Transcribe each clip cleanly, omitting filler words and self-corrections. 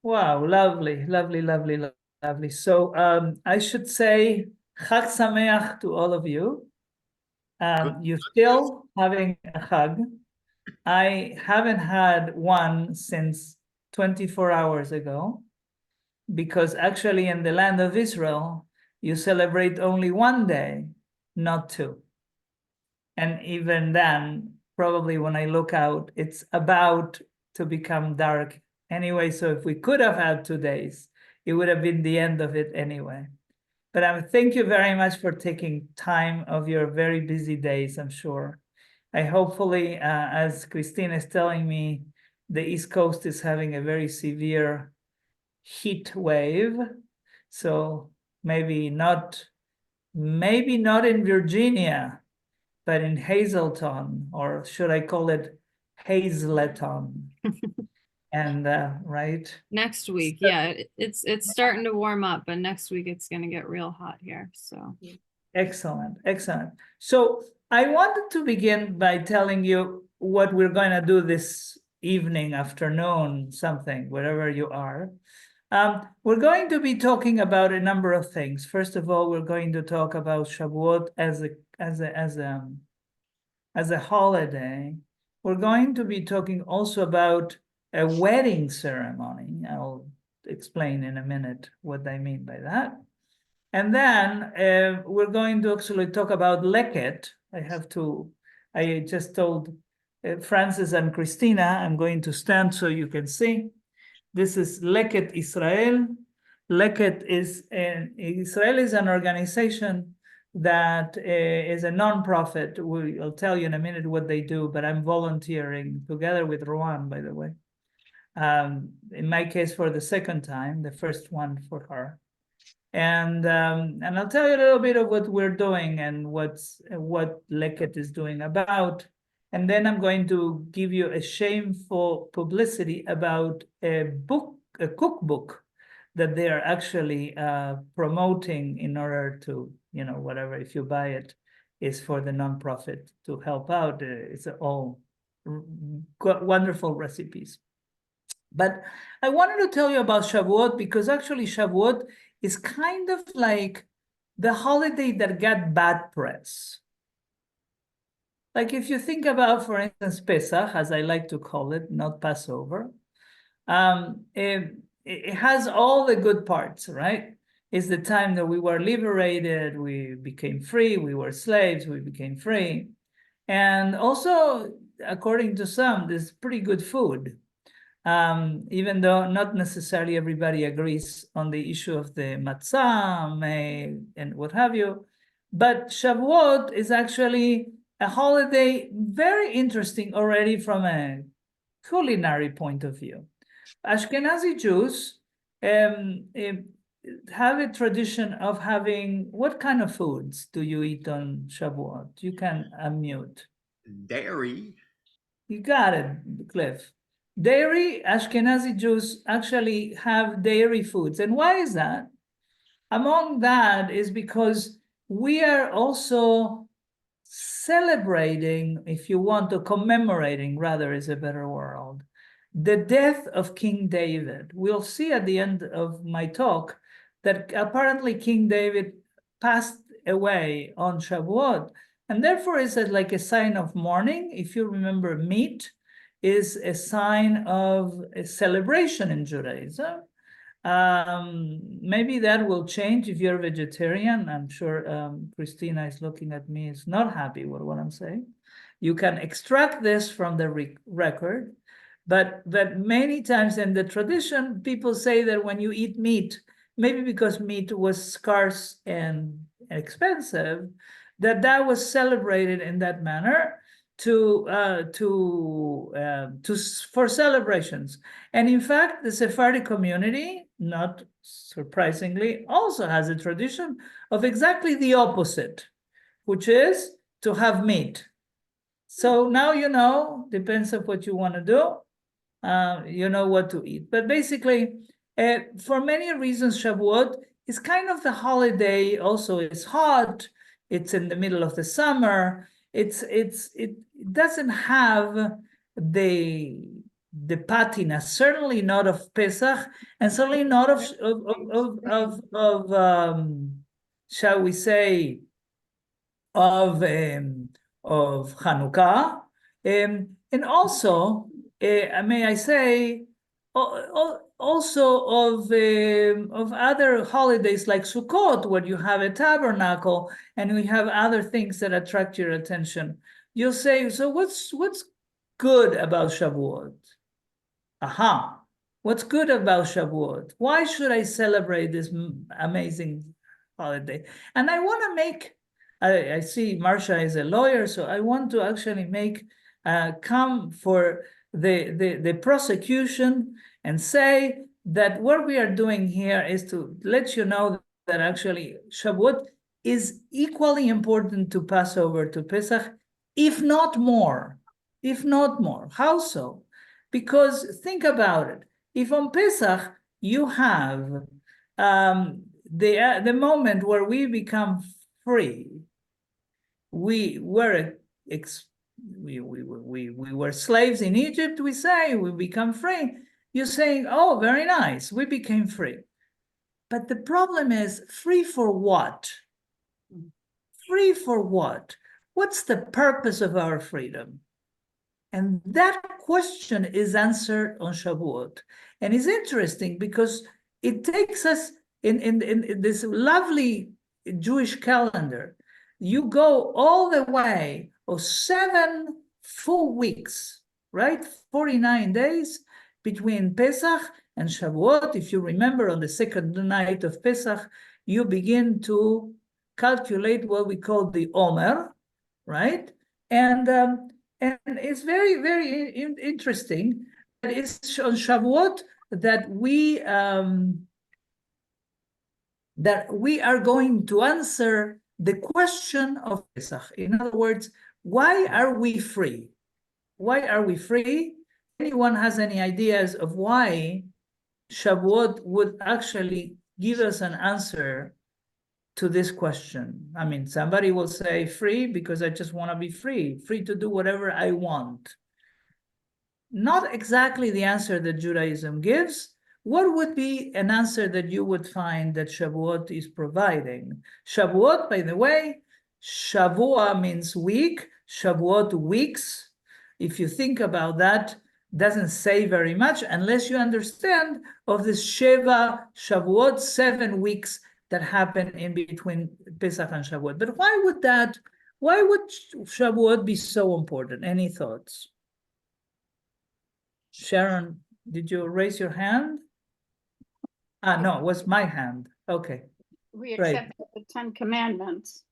Wow, lovely, lovely, lovely, lovely. So I should say Chag Sameach to all of you. You're still having a hug. I haven't had one since 24 hours ago, because actually in the land of Israel, you celebrate only one day, not two. And even then, probably when I look out, it's about to become dark anyway. So if we could have had 2 days, it would have been the end of it anyway. But thank you very much for taking time of your very busy days, I'm sure. I hopefully, as Christine is telling me, the East Coast is having a very severe heat wave. So maybe not in Virginia, but in Hazelton, or should I call it Hazleton? And right? Next week, yeah, it's starting to warm up, but next week it's going to get real hot here. So Excellent, excellent. So I wanted to begin by telling you what we're going to do this evening, afternoon, something, wherever you are. We're going to be talking about a number of things. First of all, we're going to talk about Shavuot as a holiday. We're going to be talking also about a wedding ceremony. I'll explain in a minute what I mean by that. And then we're going to actually talk about Leket. I just told Francis and Christina, I'm going to stand so you can see. This is Leket Israel. Leket is Israel is an organization that is a nonprofit. I'll tell you in a minute what they do, but I'm volunteering together with Ramón, by the way. In my case, for the second time, the first one for her. And I'll tell you a little bit of what we're doing and what Leket is doing about. And then I'm going to give you a shameful publicity about a cookbook that they are actually promoting in order to, whatever, if you buy it, is for the nonprofit to help out. It's all wonderful recipes. But I wanted to tell you about Shavuot because actually Shavuot is kind of like the holiday that got bad press. Like if you think about, for instance, Pesach, as I like to call it, not Passover, it has all the good parts, right? It's the time that we were liberated, we became free, we were slaves, we became free. And also, according to some, there's pretty good food. Even though not necessarily everybody agrees on the issue of the matzah and what have you. But Shavuot is actually a holiday very interesting already from a culinary point of view. Ashkenazi Jews have a tradition of having, what kind of foods do you eat on Shavuot? You can unmute. Dairy. You got it, Cliff. Dairy, Ashkenazi Jews actually have dairy foods. And why is that? Among that is because we are also celebrating, if you want to, commemorating, rather is a better word, the death of King David. We'll see at the end of my talk that apparently King David passed away on Shavuot. And therefore, it's like a sign of mourning. If you remember, meat is a sign of a celebration in Judaism. Maybe that will change if you're vegetarian. I'm sure Christina is looking at me, is not happy with what I'm saying. You can extract this from the record, but many times in the tradition, people say that when you eat meat, maybe because meat was scarce and expensive, that was celebrated in that manner for celebrations. And in fact, the Sephardic community, not surprisingly, also has a tradition of exactly the opposite, which is to have meat. So now you know, depends on what you want to do, you know what to eat. But basically, for many reasons, Shavuot is kind of the holiday. Also, it's hot. It's in the middle of the summer. It doesn't have the the patina, certainly not of Pesach, and certainly not of shall we say, of Hanukkah, and also, may I say, also of other holidays like Sukkot, where you have a tabernacle and we have other things that attract your attention. You'll say, so what's good about Shavuot? Aha, what's good about Shavuot? Why should I celebrate this amazing holiday? And I want to make, I see Marcia is a lawyer, so I want to actually make, come for the prosecution and say that what we are doing here is to let you know that actually Shavuot is equally important to Passover, to Pesach, if not more, if not more. How so? Because think about it. If on Pesach you have the moment where we become free, we were we were slaves in Egypt, we say, we become free. You're saying, oh, very nice, we became free. But the problem is, free for what? Free for what? What's the purpose of our freedom? And that question is answered on Shavuot. And it's interesting because it takes us in this lovely Jewish calendar. You go all the way of 7 full weeks, right? 49 days between Pesach and Shavuot. If you remember, on the second night of Pesach, you begin to calculate what we call the Omer, right? And it's very, very interesting that it's on Shavuot that we are going to answer the question of Pesach. In other words, why are we free? Why are we free? Anyone has any ideas of why Shavuot would actually give us an answer to this question? I mean, somebody will say free because I just want to be free to do whatever I want. Not exactly the answer that Judaism gives. What would be an answer that you would find that Shavuot is providing? Shavuot, by the way, Shavua means week, Shavuot, weeks. If you think about that, doesn't say very much unless you understand of this Sheva, Shavuot, 7 weeks that happen in between Pesach and Shavuot. But why would Shavuot be so important? Any thoughts? Sharon, did you raise your hand? No, it was my hand. Okay. We Right. accept the 10 Commandments.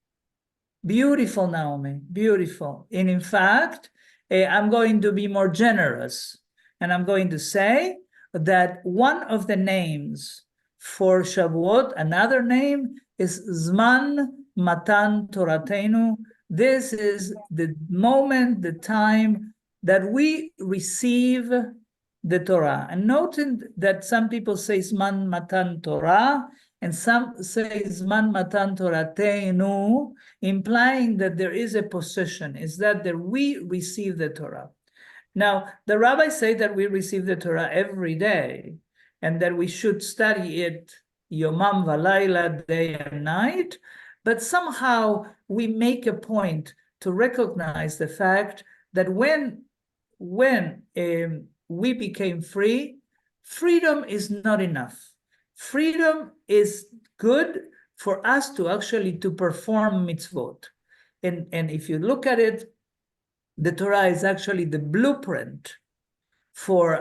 Beautiful, Naomi, beautiful. And in fact, I'm going to be more generous. And I'm going to say that one of the names for Shavuot, another name is Zman Matan Toratenu. This is the moment, the time that we receive the Torah. And noting that some people say Zman Matan Torah, and some say Zman Matan Toratenu, implying that there is a possession, is that we receive the Torah. Now, the rabbis say that we receive the Torah every day, and that we should study it Yomam Valayla, day and night, but somehow we make a point to recognize the fact that when we became free, freedom is not enough. Freedom is good for us to actually to perform mitzvot. And if you look at it, the Torah is actually the blueprint for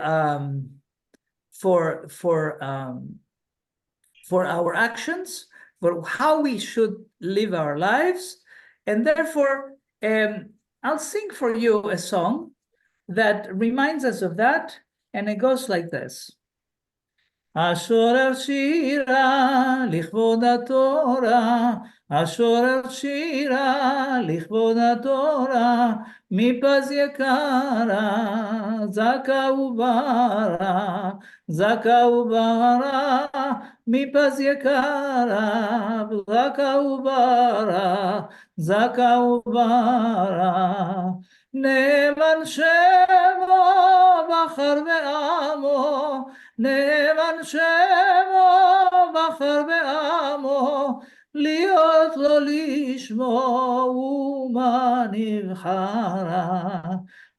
our actions, for how we should live our lives. And therefore, I'll sing for you a song that reminds us of that, and it goes like this. Ashorer shira lichvod haTorah, Ashorer shira lichvod haTorah, mipaz yakara, zaka ubara, mipaz yakara, zaka ubara, neman shemo bachar לשמו אומה נבחרה,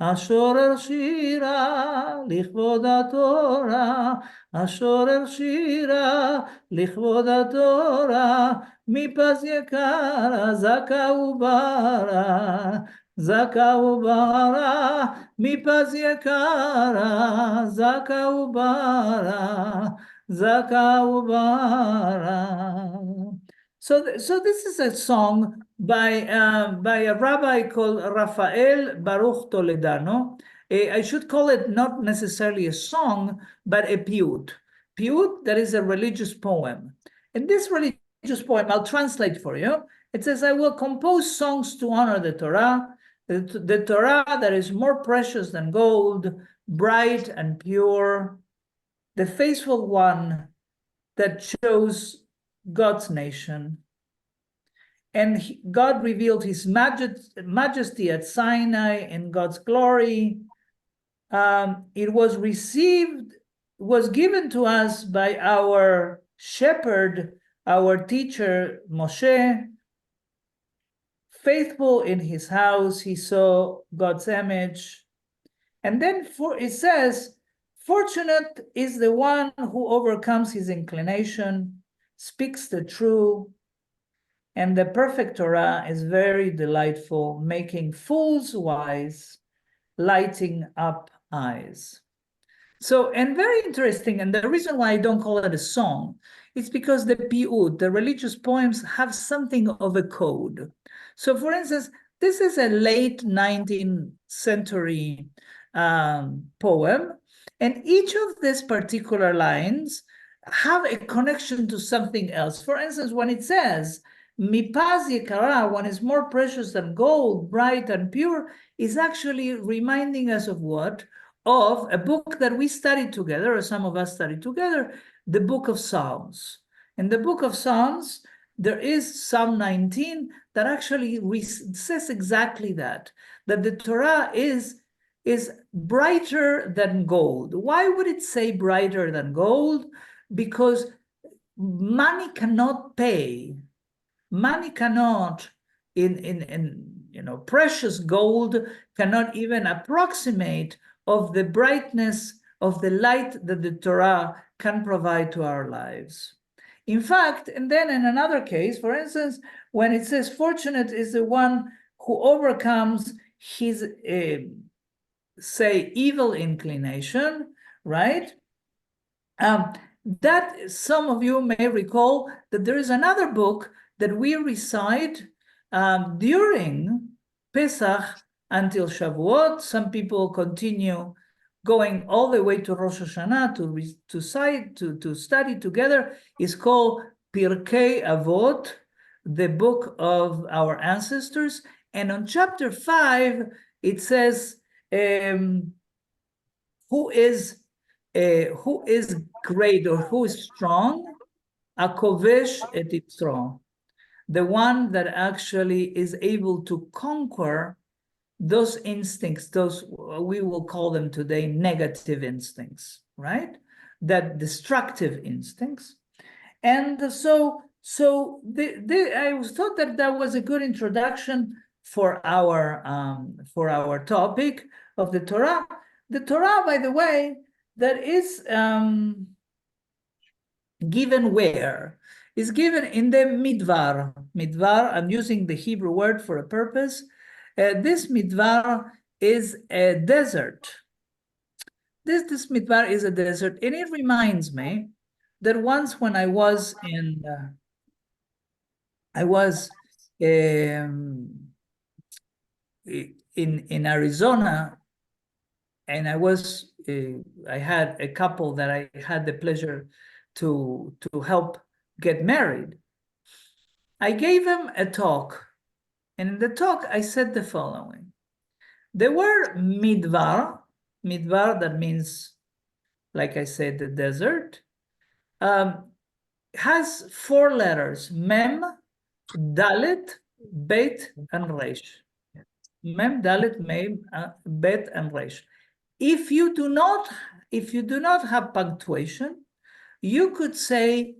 השורר שירה לכבוד התורה, השורר שירה לכבוד התורה, מפז יקרה זכה וברה, זכה וברה, מפז יקרה זכה וברה, זכה וברה. So this is a song by a rabbi called Rafael Baruch Toledano. I should call it not necessarily a song, but a piyut. Piyut, that is a religious poem. In this religious poem, I'll translate for you. It says, I will compose songs to honor the Torah, the Torah that is more precious than gold, bright and pure, the faithful one that chose God's nation. And God revealed his majesty at Sinai in God's glory. It was given to us by our shepherd, our teacher, Moshe. Faithful in his house, he saw God's image. And then it says, fortunate is the one who overcomes his inclination, speaks the truth, and the perfect Torah is very delightful, making fools wise, lighting up eyes. So, and very interesting, and the reason why I don't call it a song is because the piyut, the religious poems, have something of a code. So, for instance, this is a late 19th century poem, and each of these particular lines have a connection to something else. For instance, when it says, Mipaz Yekara, one is more precious than gold, bright and pure, is actually reminding us of what? Of a book that we studied together, or some of us studied together, the book of Psalms. In the book of Psalms, there is Psalm 19 that actually says exactly that the Torah is brighter than gold. Why would it say brighter than gold? Because money cannot pay. Money cannot, precious gold cannot even approximate of the brightness of the light that the Torah can provide to our lives. In fact, and then in another case, for instance, when it says fortunate is the one who overcomes his, say, evil inclination, right? That some of you may recall that there is another book that we recite during Pesach until Shavuot. Some people continue going all the way to Rosh Hashanah to study together. It's called Pirkei Avot, the book of our ancestors. And on chapter 5, it says, who is great or who is strong? Akovesh et Yitro, the one that actually is able to conquer those instincts, those, we will call them today negative instincts, right? That destructive instincts. And so I thought that was a good introduction for our topic of the Torah. The Torah, by the way, that is given where? Is given in the Midvar. Midvar, I'm using the Hebrew word for a purpose. This Midvar is a desert. This Midvar is a desert, and it reminds me that once when I was in Arizona, and I had a couple that I had the pleasure to help get married. I gave them a talk, and in the talk I said the following: the word midvar, that means, like I said, the desert, has 4 letters: mem, dalet, bet, and resh. Mem, dalet, mem, bet, and resh. If you do not have punctuation, you could say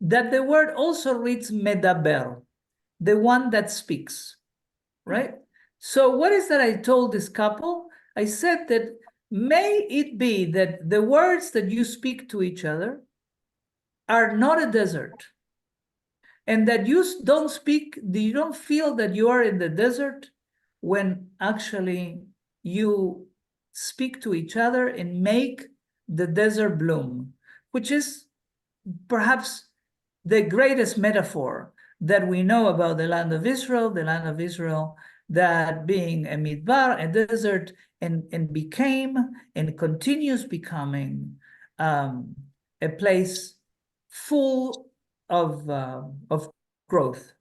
that the word also reads medaber. the one that speaks, right? So what is that I told this couple? I said that may it be that the words that you speak to each other are not a desert, and that you don't feel that you are in the desert when actually you speak to each other and make the desert bloom, which is perhaps the greatest metaphor that we know about the land of Israel, that being a midbar, a desert, and became and continues becoming a place full of growth,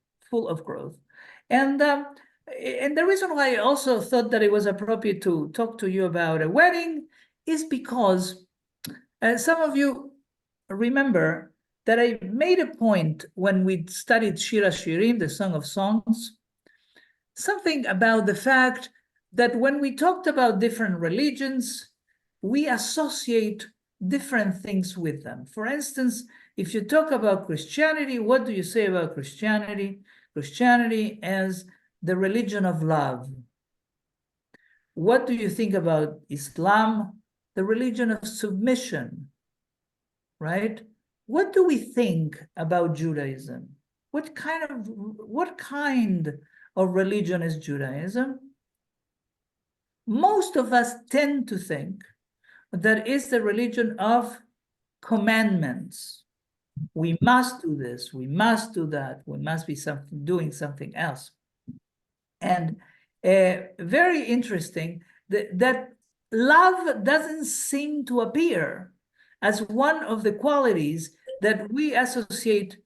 and the reason why I also thought that it was appropriate to talk to you about a wedding is because some of you remember that I made a point when we studied Shir HaShirim, the Song of Songs, something about the fact that when we talked about different religions, we associate different things with them. For instance, if you talk about Christianity, what do you say about Christianity? Christianity as the religion of love. What do you think about Islam? The religion of submission, right? What do we think about Judaism? What kind of religion is Judaism? Most of us tend to think that it's the religion of commandments. We must do this, we must do that, we must be doing something else. And very interesting that love doesn't seem to appear as one of the qualities that we associate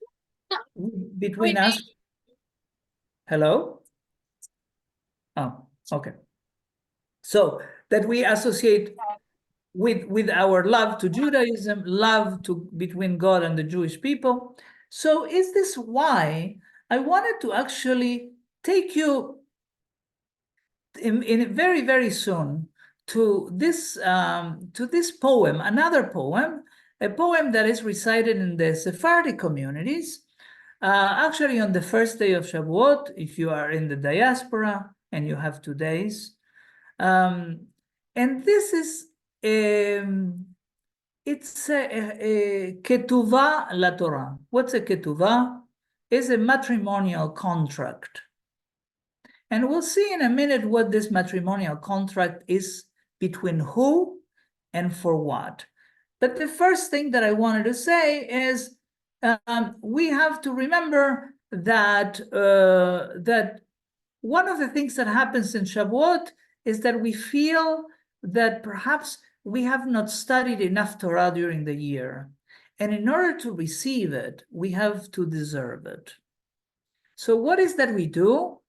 between us. Hello? Oh, okay. So that we associate with our love to Judaism, love between God and the Jewish people. So is this why I wanted to actually take you in very, very soon to this poem, another poem, a poem that is recited in the Sephardic communities, actually on the first day of Shavuot, if you are in the diaspora and you have 2 days. And this is, it's a ketuvah la Torah. What's a ketuvah? It's a matrimonial contract. And we'll see in a minute what this matrimonial contract is, between who and for what. But the first thing that I wanted to say is we have to remember that, that one of the things that happens in Shavuot is that we feel that perhaps we have not studied enough Torah during the year. And in order to receive it, we have to deserve it. So what is that we do?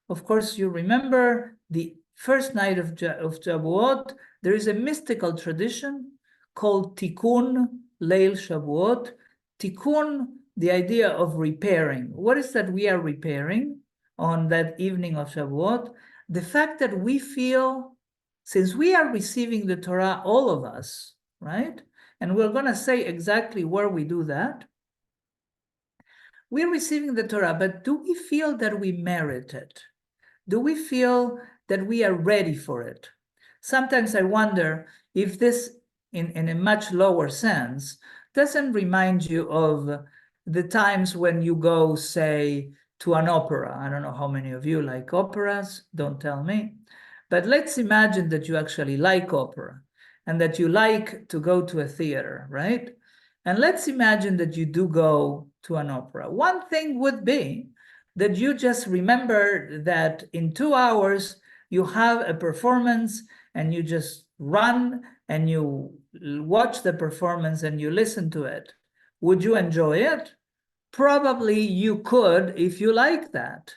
Of course, you remember the first night of Shavuot, there is a mystical tradition called Tikkun Leil Shavuot. Tikkun, the idea of repairing. What is that we are repairing on that evening of Shavuot? The fact that we feel, since we are receiving the Torah, all of us, right? And we're going to say exactly where we do that. We're receiving the Torah, but do we feel that we merit it? Do we feel that we are ready for it? Sometimes I wonder if this, in a much lower sense, doesn't remind you of the times when you go, say, to an opera. I don't know how many of you like operas, don't tell me. But let's imagine that you actually like opera and that you like to go to a theater, right? And let's imagine that you do go to an opera. One thing would be that you just remember that in 2 hours you have a performance and you just run and you watch the performance and you listen to it. Would you enjoy it? Probably you could if you like that.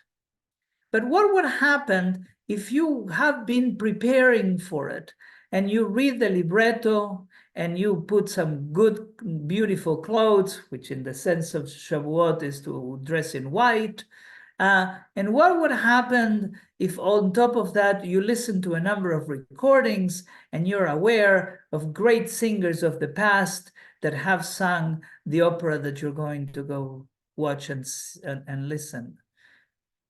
But what would happen if you have been preparing for it and you read the libretto and you put some good, beautiful clothes, which in the sense of Shavuot is to dress in white. And what would happen if on top of that you listen to a number of recordings and you're aware of great singers of the past that have sung the opera that you're going to go watch and listen?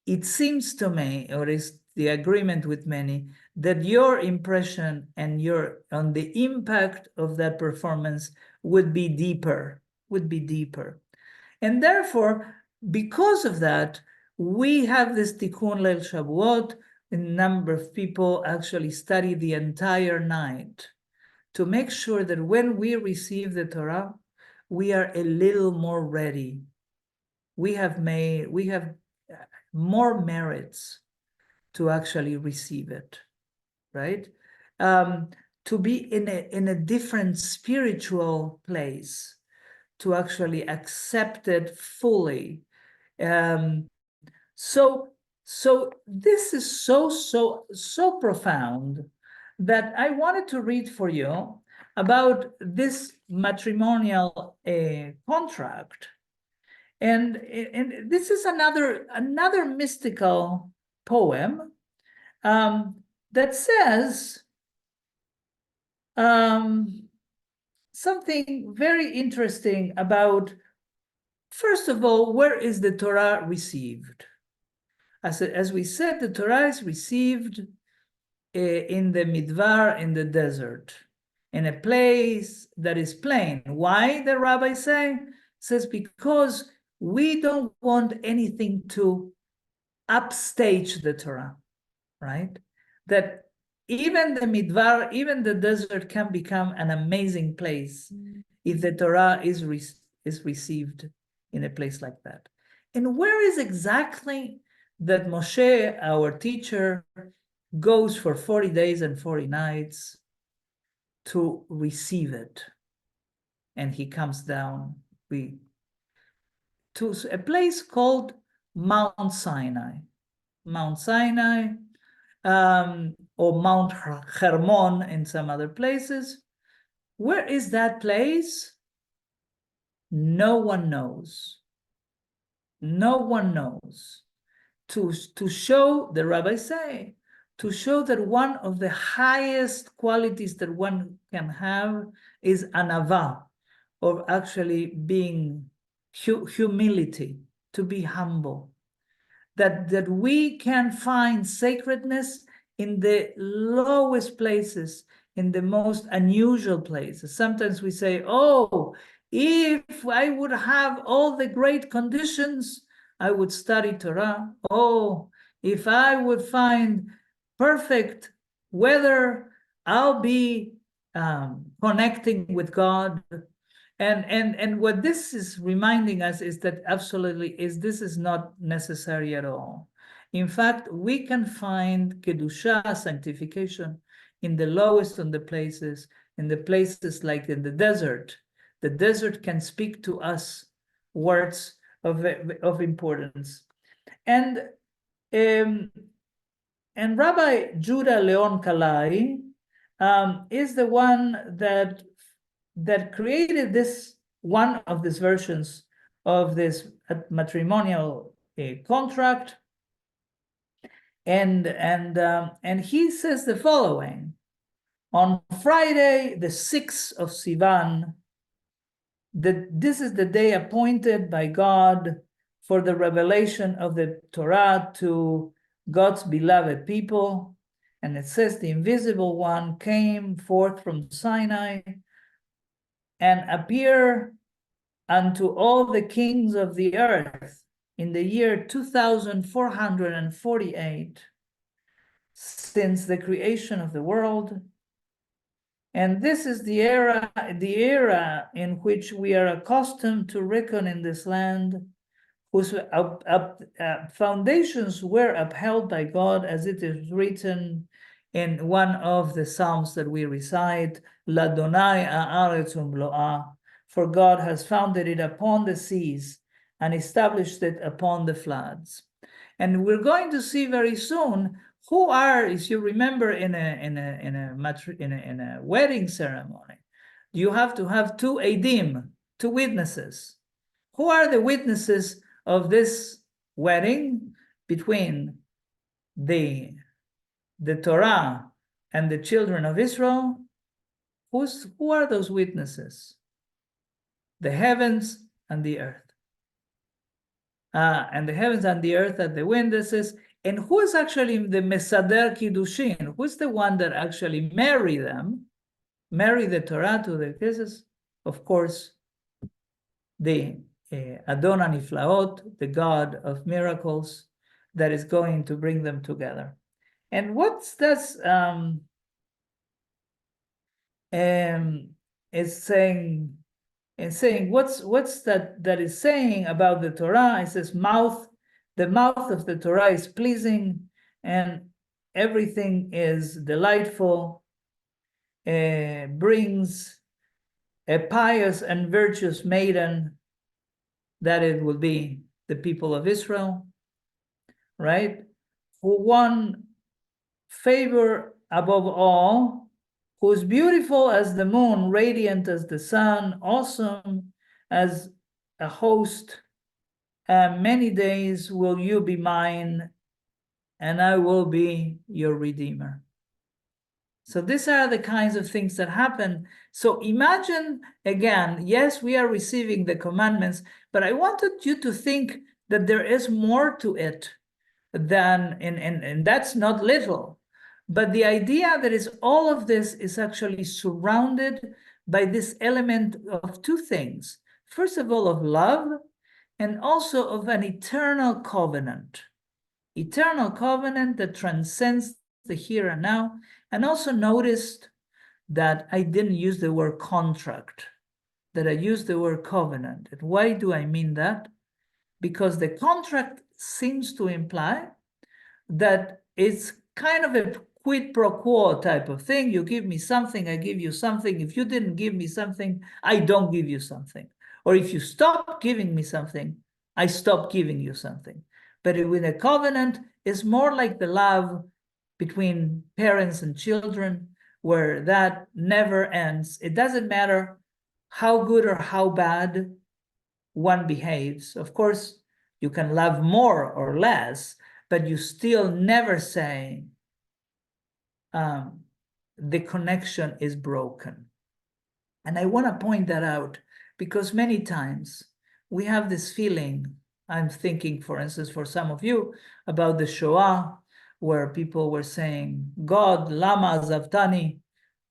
it seems to me, or is the agreement with many, that your impression and your on the impact of that performance would be deeper. And therefore, because of that, we have this Tikkun Leil Shavuot. A number of people actually study the entire night to make sure that when we receive the Torah, we are a little more ready. We have more merits to actually receive it, right? To be in a different spiritual place, to actually accept it fully. So this is so profound that I wanted to read for you about this matrimonial contract. And this is another mystical poem that says something very interesting about, first of all, where is the Torah received? As we said, the Torah is received in the Midbar, in the desert, in a place that is plain. Why, the rabbi says, because we don't want anything to upstage the Torah, right? That even the Midbar, even the desert can become an amazing place if the Torah is received in a place like that. And where is exactly that Moshe, our teacher, goes for 40 days and 40 nights to receive it? And he comes down to a place called Mount Sinai. Mount Sinai, or Mount Hermon in some other places. Where is that place? No one knows. No one knows. To show, the rabbis say, to show that one of the highest qualities that one can have is anava, or actually being humility, to be humble. That we can find sacredness in the lowest places, in the most unusual places. Sometimes we say, oh, if I would have all the great conditions, I would study Torah. Oh, if I would find perfect weather, I'll be connecting with God. And what this is reminding us is that this is not necessary at all. In fact, we can find kedusha, sanctification, in the lowest of the places, in the places like in the desert. The desert can speak to us words of importance. And Rabbi Judah Leon Kalai is the one that created this, one of these versions of this matrimonial contract. And he says the following: on Friday, the 6th of Sivan, this is the day appointed by God for the revelation of the Torah to God's beloved people. And it says the invisible one came forth from Sinai and appeared unto all the kings of the earth in the year 2448 since the creation of the world. And this is the era in which we are accustomed to reckon in this land, whose foundations were upheld by God, as it is written in one of the Psalms that we recite, L'Adonai ha'aretz u'mlo'ah, for God has founded it upon the seas and established it upon the floods. And we're going to see very soon who are, if you remember, in a wedding ceremony, you have to have two edim, two witnesses. Who are the witnesses of this wedding between the Torah and the children of Israel? Who are those witnesses? The heavens and the earth. and the heavens and the earth and the wind, this is, and who is actually the Mesader Kiddushin? Who's the one that actually marry the Torah to the kisses? Of course, the Adon Niflaot, the God of miracles, that is going to bring them together. And what's this is saying? And saying what's that is saying about the Torah? It says the mouth of the Torah is pleasing, and everything is delightful. Brings a pious and virtuous maiden, that it will be the people of Israel, right? Who won favor above all, who is beautiful as the moon, radiant as the sun, awesome as a host. Many days will you be mine, and I will be your redeemer. So these are the kinds of things that happen. So imagine, again, yes, we are receiving the commandments, but I wanted you to think that there is more to it than, and that's not little. But the idea that is all of this is actually surrounded by this element of two things. First of all, of love, and also of an eternal covenant. Eternal covenant that transcends the here and now. And also noticed that I didn't use the word contract, that I used the word covenant. And why do I mean that? Because the contract seems to imply that it's kind of a quid pro quo type of thing. You give me something, I give you something. If you didn't give me something, I don't give you something. Or if you stop giving me something, I stop giving you something. But with a covenant, it's more like the love between parents and children, where that never ends. It doesn't matter how good or how bad one behaves. Of course, you can love more or less, but you still never say the connection is broken. And I want to point that out because many times we have this feeling. I'm thinking, for instance, for some of you, about the Shoah, where people were saying, God, lama zavtani,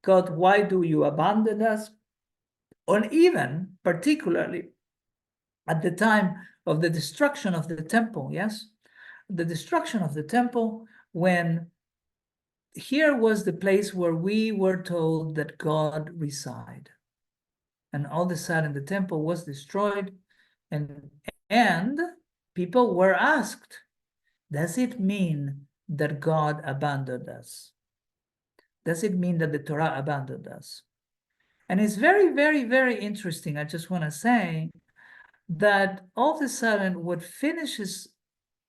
God, why do you abandon us? Or even, particularly, at the time of the destruction of the temple, yes? The destruction of the temple, when here was the place where we were told that God reside. And all of a sudden the temple was destroyed, and people were asked, does it mean that God abandoned us? Does it mean that the Torah abandoned us? And it's very, very, very interesting. I just want to say that all of a sudden what finishes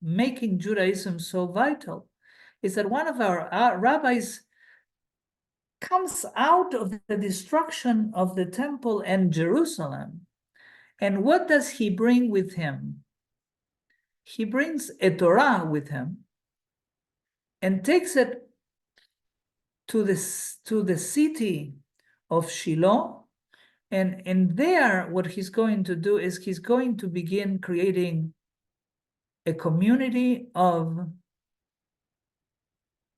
making Judaism so vital is that one of our rabbis comes out of the destruction of the temple and Jerusalem. And what does he bring with him? He brings a Torah with him and takes it to the city of Shiloh. And there, what he's going to do is he's going to begin creating a community of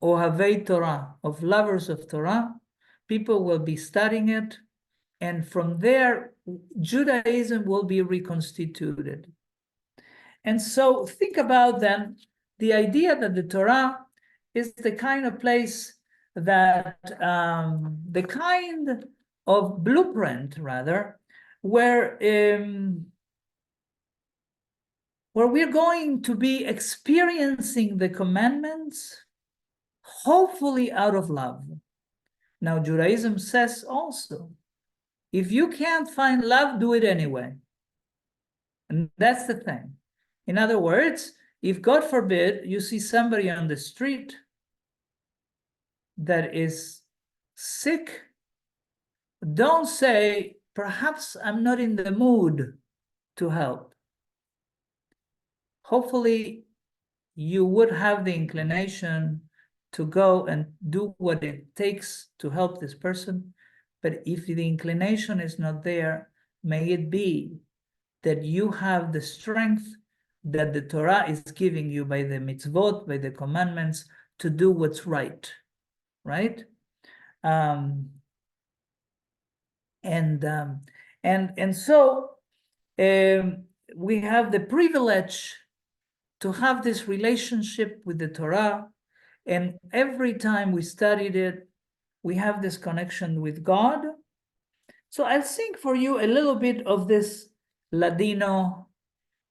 Ohavei Torah, of lovers of Torah. People will be studying it. And from there, Judaism will be reconstituted. And so think about then the idea that the Torah is the kind of place that, the kind of blueprint, rather, where we're going to be experiencing the commandments, hopefully out of love. Now, Judaism says also, if you can't find love, do it anyway. And that's the thing. In other words, if God forbid you see somebody on the street that is sick, don't say, perhaps I'm not in the mood to help. Hopefully, you would have the inclination to go and do what it takes to help this person. But if the inclination is not there, may it be that you have the strength that the Torah is giving you by the mitzvot, by the commandments, to do what's right, right? And so we have the privilege to have this relationship with the Torah, and every time we studied it, we have this connection with God. So I'll sing for you a little bit of this Ladino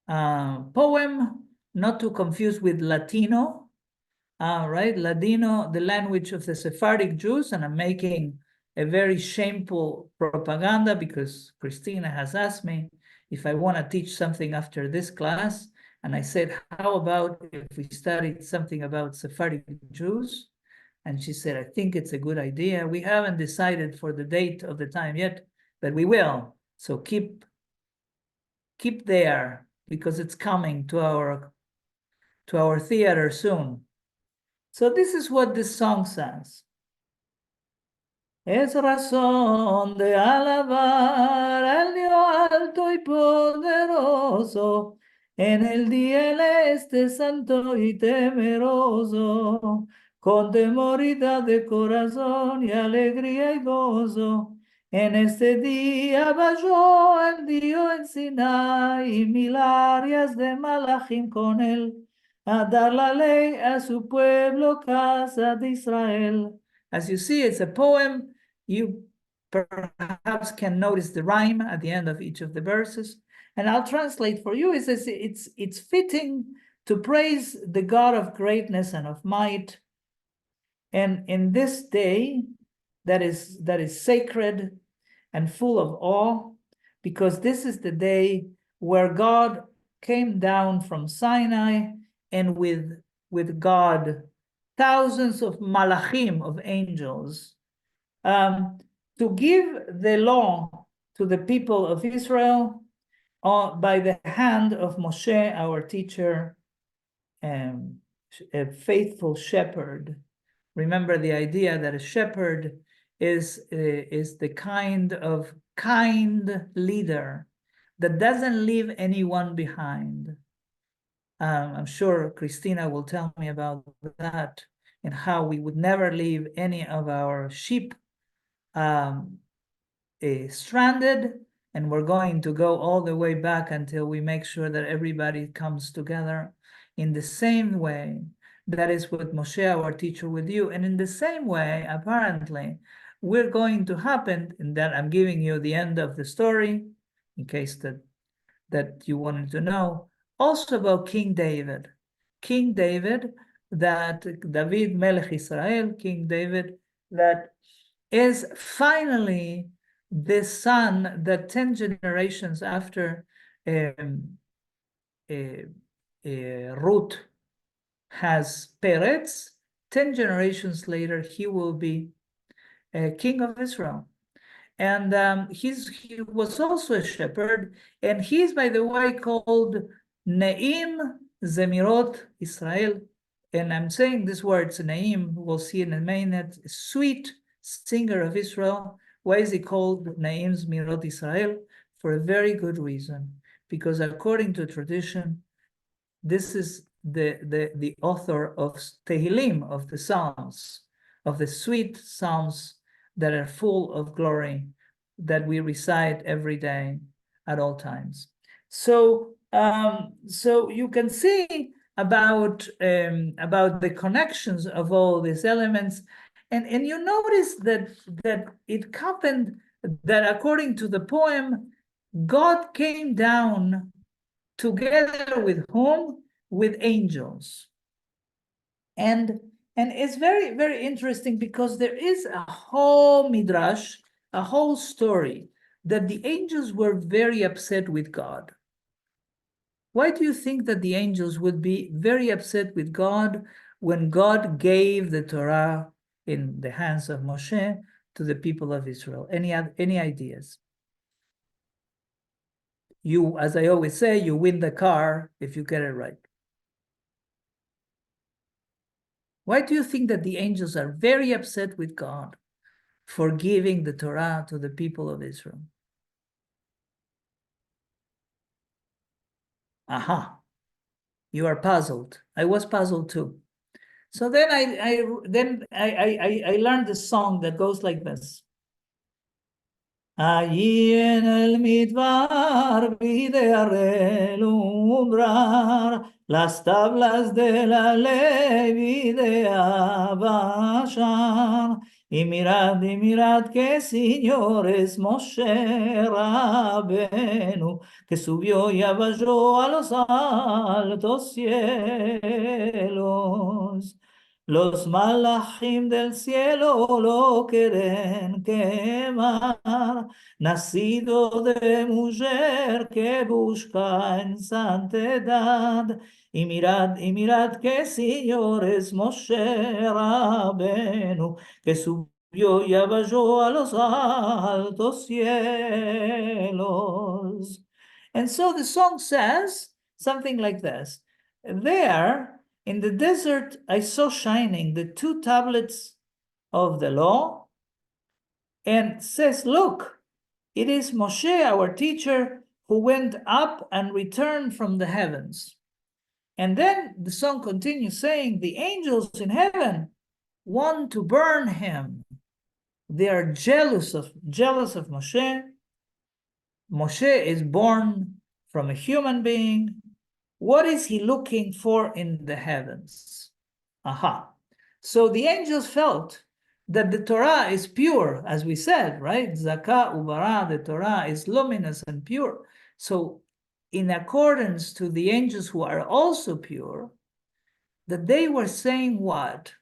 poem, not to confuse with Latino, right? Ladino, the language of the Sephardic Jews, and I'm making a very shameful propaganda because Christina has asked me if I want to teach something after this class. And I said, how about if we studied something about Sephardic Jews? And she said, I think it's a good idea. We haven't decided for the date of the time yet, but we will. So keep there because it's coming to our theater soon. So this is what this song says. Es razón de alabar al Dios alto y poderoso, en el día celeste santo y temeroso, con temoridad de corazón y alegría y gozo. En este día bajó el Dios en Sinai y mil áreas de malachim con él, a dar la ley a su pueblo, casa de Israel. As you see, it's a poem. You perhaps can notice the rhyme at the end of each of the verses. And I'll translate for you. It says it's fitting to praise the God of greatness and of might. And in this day that is sacred and full of awe, because this is the day where God came down from Sinai, and with God, thousands of malachim, of angels, to give the law to the people of Israel by the hand of Moshe, our teacher, a faithful shepherd. Remember the idea that a shepherd is the kind leader that doesn't leave anyone behind. I'm sure Christina will tell me about that and how we would never leave any of our sheep stranded, and we're going to go all the way back until we make sure that everybody comes together in the same way. That is what Moshe, our teacher, with you. And in the same way, apparently, we're going to happen, and that I'm giving you the end of the story, in case that you wanted to know, also about King David. King David, that David Melech Israel, King David, that is finally the son that 10 generations after Ruth has Peretz, 10 generations later, he will be king of Israel. And he was also a shepherd, and he's, by the way, called Ne'im Zemirot Israel. And I'm saying this word, Ne'im, we'll see in a minute, sweet singer of Israel. Why is he called Ne'im Zemirot Israel? For a very good reason, because according to tradition, this is the author of Tehillim, of the Psalms, of the sweet Psalms that are full of glory, that we recite every day at all times. So you can see about the connections of all these elements, and you notice that it happened that according to the poem, God came down together with whom? With angels. And it's very, very interesting because there is a whole midrash, a whole story that the angels were very upset with God. Why do you think that the angels would be very upset with God when God gave the Torah in the hands of Moshe to the people of Israel? Any ideas? You, as I always say, you win the car if you get it right. Why do you think that the angels are very upset with God for giving the Torah to the people of Israel? Aha. You are puzzled. I was puzzled too. So then I learned this song that goes like this. Allí en el midbar vi de alumbrar las tablas de la ley vi de abayar. Y mirad que señores Moshe Rabenu, que subió y abayó a los altos cielos. Los malachim del cielo lo quieren quemar, nacido de mujer que busca en santidad. Y mirad que Señor es Moshe Rabenu, que subió y abayó a los altos cielos. And so the song says something like this. There, in the desert, I saw shining the 2 tablets of the law, and says, look, it is Moshe, our teacher, who went up and returned from the heavens. And then the song continues saying, the angels in heaven want to burn him. They are jealous of Moshe. Moshe is born from a human being. What is he looking for in the heavens? Aha. So the angels felt that the Torah is pure, as we said, right? Zakah ubara, the Torah is luminous and pure. So in accordance to the angels who are also pure, that they were saying what?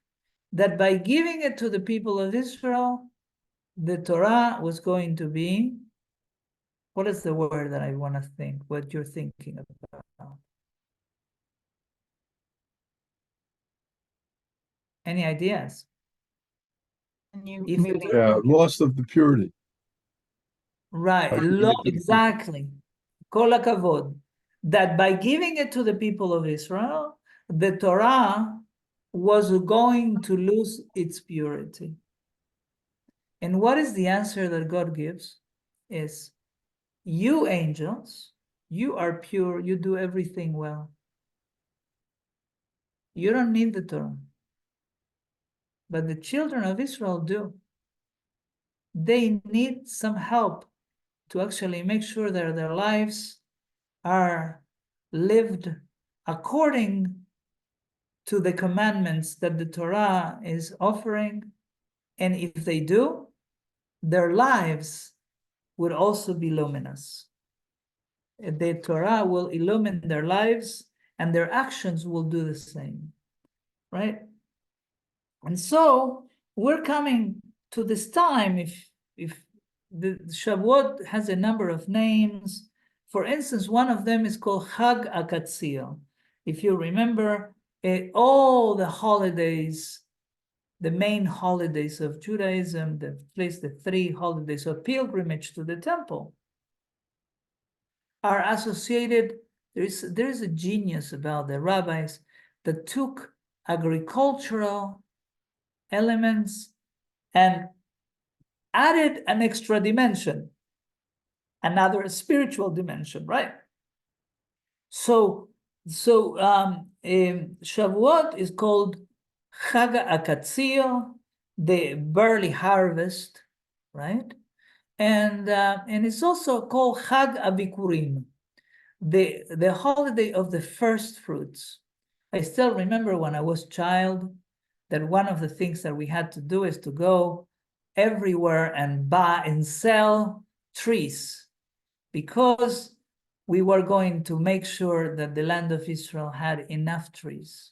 That by giving it to the people of Israel, the Torah was going to be, what is the word that I want to think, what you're thinking about? Any ideas? Loss of the purity. Right, exactly. Kol hakavod. That by giving it to the people of Israel, the Torah was going to lose its purity. And what is the answer that God gives? Is, you angels, you are pure, you do everything well. You don't need the Torah. But the children of Israel do. They need some help to actually make sure that their lives are lived according to the commandments that the Torah is offering. And if they do, their lives would also be luminous. The Torah will illumine their lives and their actions will do the same, right? And so we're coming to this time, if the Shavuot has a number of names. For instance, one of them is called Chag HaKatzil. If you remember, all the holidays, the main holidays of Judaism, the 3 holidays of pilgrimage to the temple, are associated. There is a genius about the rabbis that took agricultural elements and added an extra dimension, another spiritual dimension, right? So Shavuot is called Chag HaKatzil, the barley harvest, right? And it's also called Chag HaBikurim, the holiday of the first fruits. I still remember when I was a child that one of the things that we had to do is to go everywhere and buy and sell trees, because we were going to make sure that the land of Israel had enough trees.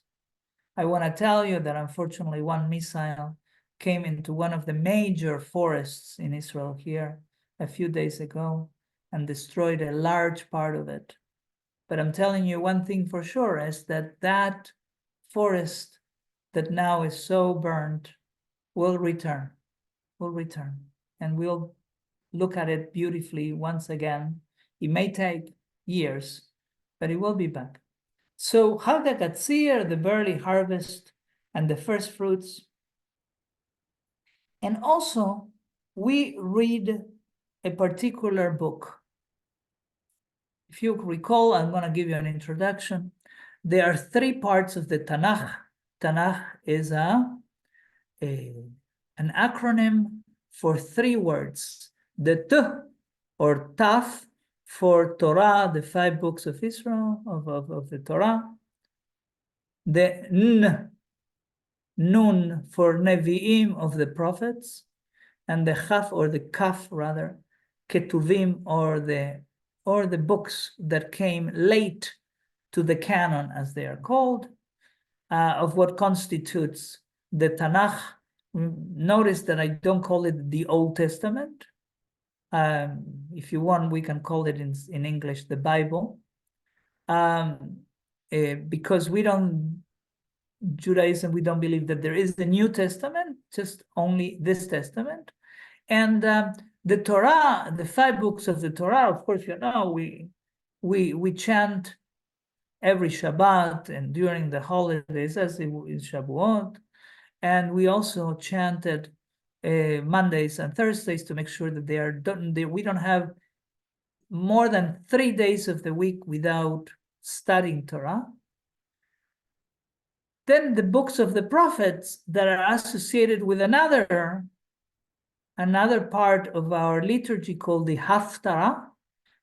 I want to tell you that unfortunately one missile came into one of the major forests in Israel here a few days ago and destroyed a large part of it. But I'm telling you one thing for sure, is that that forest that now is so burned will return, and we'll look at it beautifully once again. It may take years, but it will be back. So Chag HaKatzir, the barley harvest and the first fruits. And also we read a particular book. If you recall, I'm going to give you an introduction. There are three parts of the Tanakh. Tanakh is an acronym for three words. The T or Taf for Torah, the 5 books of Israel, of the Torah. The Nun for Nevi'im, of the prophets. And the Chaf, or the Kaf rather, Ketuvim, or the books that came late to the canon, as they are called, of what constitutes the Tanakh. Notice that I don't call it the Old Testament. If you want, we can call it in English the Bible, because Judaism, we don't believe that there is the New Testament, just only this Testament. And the Torah, the 5 books of the Torah, of course, we chant every Shabbat and during the holidays, as in Shavuot. And we also chanted Mondays and Thursdays to make sure that they are done. We don't have more than 3 days of the week without studying Torah. Then the books of the prophets that are associated with another part of our liturgy called the Haftarah.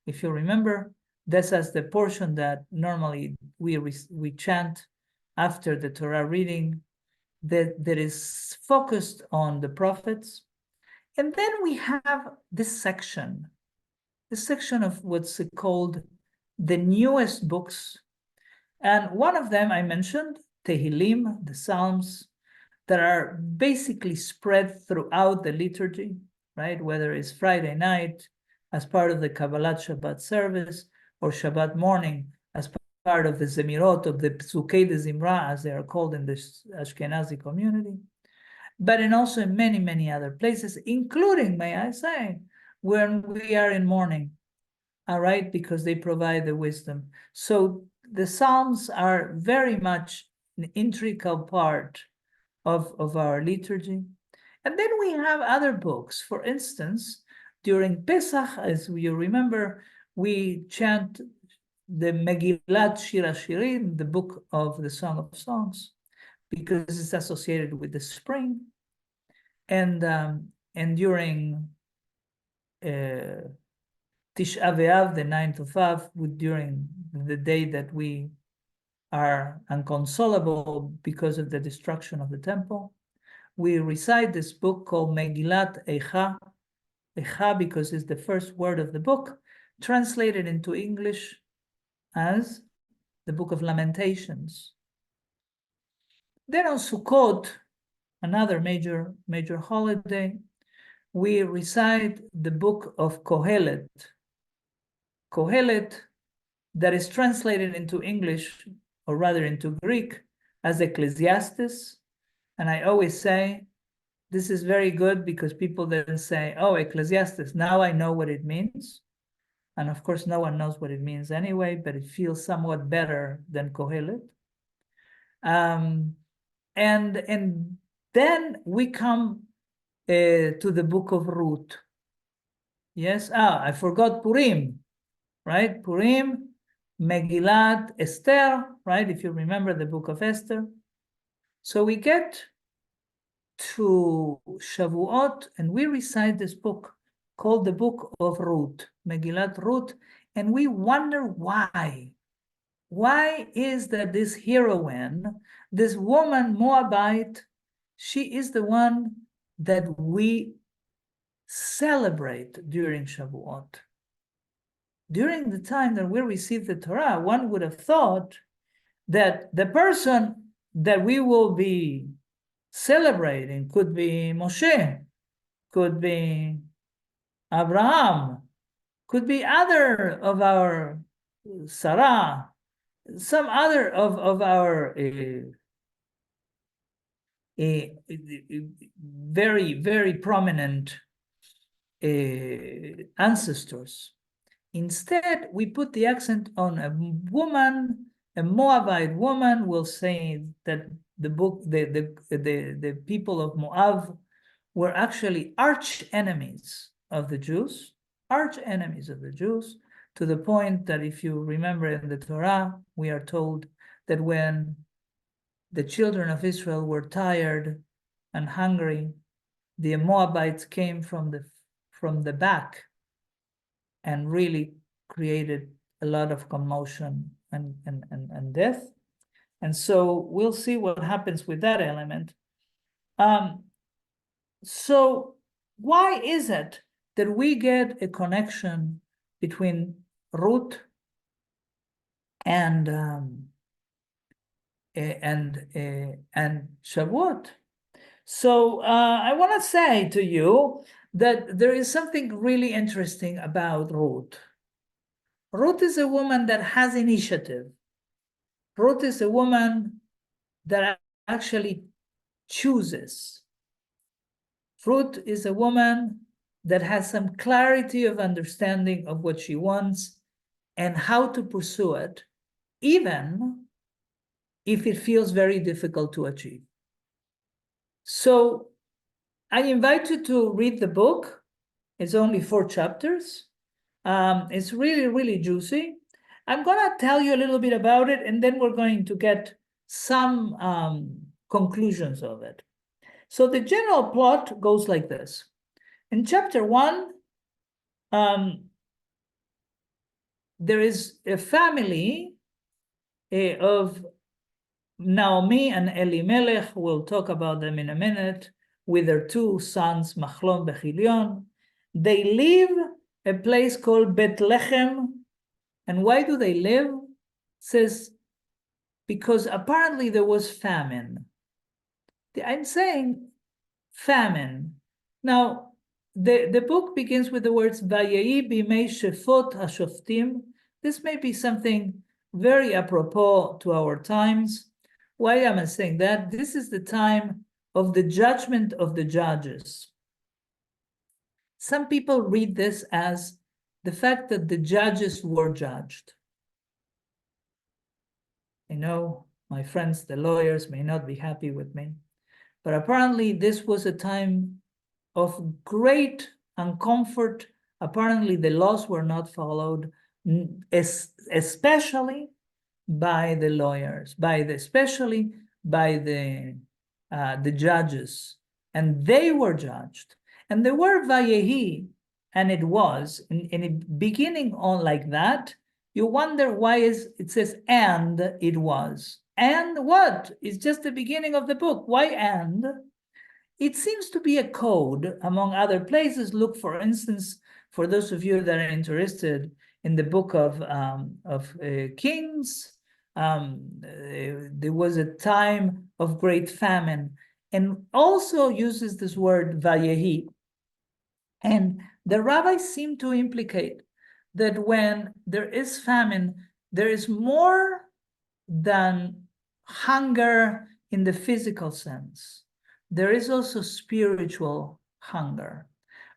If you remember, this is the portion that normally we chant after the Torah reading that is focused on the prophets. And then we have this section of what's called the newest books. And one of them I mentioned, Tehillim, the Psalms, that are basically spread throughout the liturgy, right? Whether it's Friday night as part of the Kabbalat Shabbat service, or Shabbat morning as part of the Zemirot, of the Psukei de Zimra, as they are called in the Ashkenazi community, but also in many, many other places, including, may I say, when we are in mourning, all right, because they provide the wisdom. So the Psalms are very much an integral part of our liturgy. And then we have other books. For instance, during Pesach, as you remember, we chant the Megillat Shir HaShirim, the book of the Song of Songs, because it's associated with the spring. And during Tisha B'Av, the 9th of Av, during the day that we are inconsolable because of the destruction of the temple, we recite this book called Megillat Eicha. Eicha because it's the first word of the book, translated into English as the Book of Lamentations. Then on Sukkot, another major holiday, we recite the book of Kohelet. Kohelet, that is translated into English, or rather into Greek, as Ecclesiastes. And I always say, this is very good because people then say, oh, Ecclesiastes, now I know what it means. And of course, no one knows what it means anyway, but it feels somewhat better than Kohelet. And then we come to the book of Ruth. Yes, I forgot Purim, right? Purim, Megillat, Esther, right? If you remember the book of Esther. So we get to Shavuot, and we recite this book called the Book of Ruth, Megillat Ruth, and we wonder why. Why is that this heroine, this woman, Moabite, she is the one that we celebrate during Shavuot? During the time that we receive the Torah, one would have thought that the person that we will be celebrating could be Moshe, could be Abraham, could be other of our Sarah, some other of our very, very prominent ancestors. Instead, we put the accent on a woman, a Moabite woman. Will say that the people of Moab were actually arch enemies of the Jews, to the point that if you remember in the Torah, we are told that when the children of Israel were tired and hungry, the Moabites came from the back and really created a lot of commotion and death. And so we'll see what happens with that element. So why is it that we get a connection between Ruth and Shavuot? So I want to say to you that there is something really interesting about Ruth. Ruth is a woman that has initiative. Ruth is a woman that actually chooses. Ruth is a woman that has some clarity of understanding of what she wants and how to pursue it, even if it feels very difficult to achieve. So I invite you to read the book. It's only 4 chapters. It's really, really juicy. I'm going to tell you a little bit about it, and then we're going to get some conclusions of it. So the general plot goes like this. In chapter 1, there is a family of Naomi and Elimelech. We'll talk about them in a minute, with their 2 sons, Machlon and Chilion. They live a place called Bethlehem. And why do they live? It says, because apparently there was famine. I'm saying famine. Now, the book begins with the words, Vayehi bimei shefot hashoftim. This may be something very apropos to our times. Why am I saying that? This is the time of the judgment of the judges. Some people read this as the fact that the judges were judged. I know my friends, the lawyers, may not be happy with me, but apparently this was a time of great uncomfort. Apparently the laws were not followed, especially by the lawyers, especially by the judges, and they were judged. And the word Vayehi, and it was, in it beginning on like that, you wonder why it says, and it was. And what? It's just the beginning of the book. Why and? It seems to be a code among other places. Look, for instance, for those of you that are interested in the book of Kings, there was a time of great famine, and also uses this word Vayehi. And the rabbis seem to implicate that when there is famine, there is more than hunger in the physical sense. There is also spiritual hunger.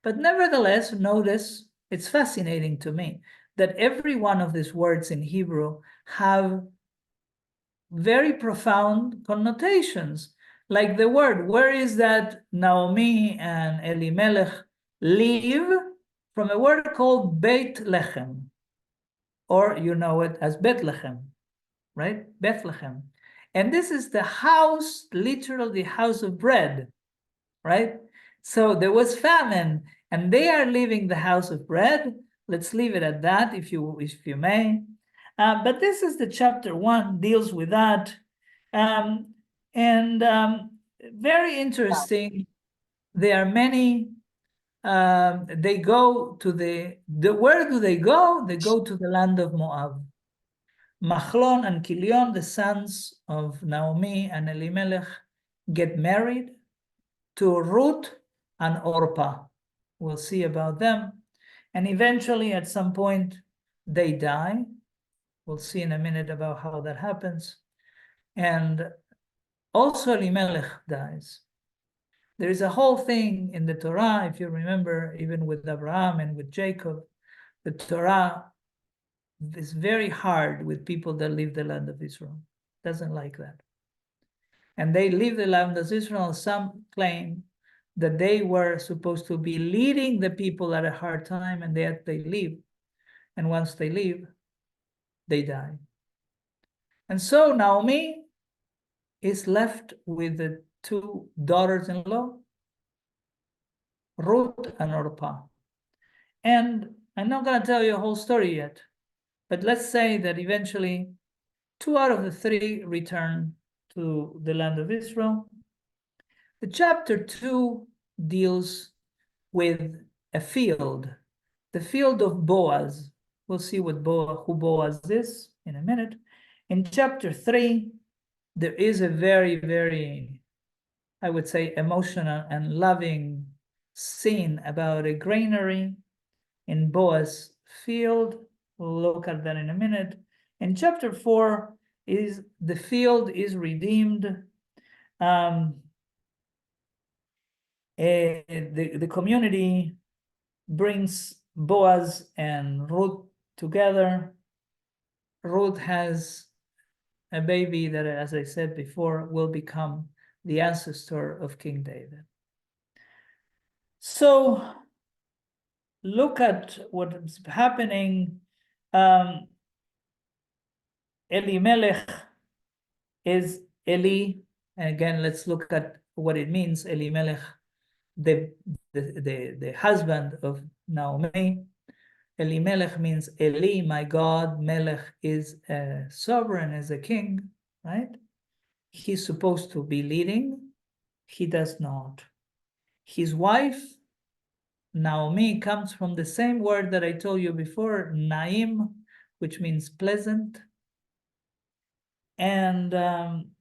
But nevertheless, notice, it's fascinating to me that every one of these words in Hebrew have very profound connotations. Like the word, where is that Naomi and Elimelech live? From a word called Beit Lechem, or you know it as Bethlehem, right? Bethlehem. And this is the house, literally the house of bread, right? So there was famine, and they are leaving the house of bread. Let's leave it at that, if you may. But this is the chapter 1, deals with that. Very interesting. There are many. They go to where do they go? They go to the land of Moab. Machlon and Chilion, the sons of Naomi and Elimelech, get married to Ruth and Orpah. We'll see about them. And eventually, at some point, they die. We'll see in a minute about how that happens. And also Elimelech dies. There is a whole thing in the Torah, if you remember, even with Abraham and with Jacob, the Torah is very hard with people that leave the land of Israel. Doesn't like that. And they leave the land of Israel. Some claim that they were supposed to be leading the people at a hard time, and yet they leave. And once they leave, they die. And so Naomi is left with the two daughters-in-law, Ruth and Orpah. And I'm not going to tell you a whole story yet, but let's say that eventually 2 out of the 3 return to the land of Israel. The chapter 2 deals with a field, the field of Boaz. We'll see who Boaz is in a minute. In chapter 3, there is a very, very, I would say, emotional and loving scene about a granary in Boaz field. We'll look at that in a minute. In chapter 4, is the field is redeemed. The community brings Boaz and Ruth together. Ruth has a baby that, as I said before, will become the ancestor of King David. So look at what's happening. Elimelech is Eli. And again, let's look at what it means. Elimelech, the husband of Naomi. Elimelech means Eli, my God. Melech is a sovereign, is a king, right? He's supposed to be leading. He does not. His wife, Naomi, comes from the same word that I told you before, Naim, which means pleasant. And then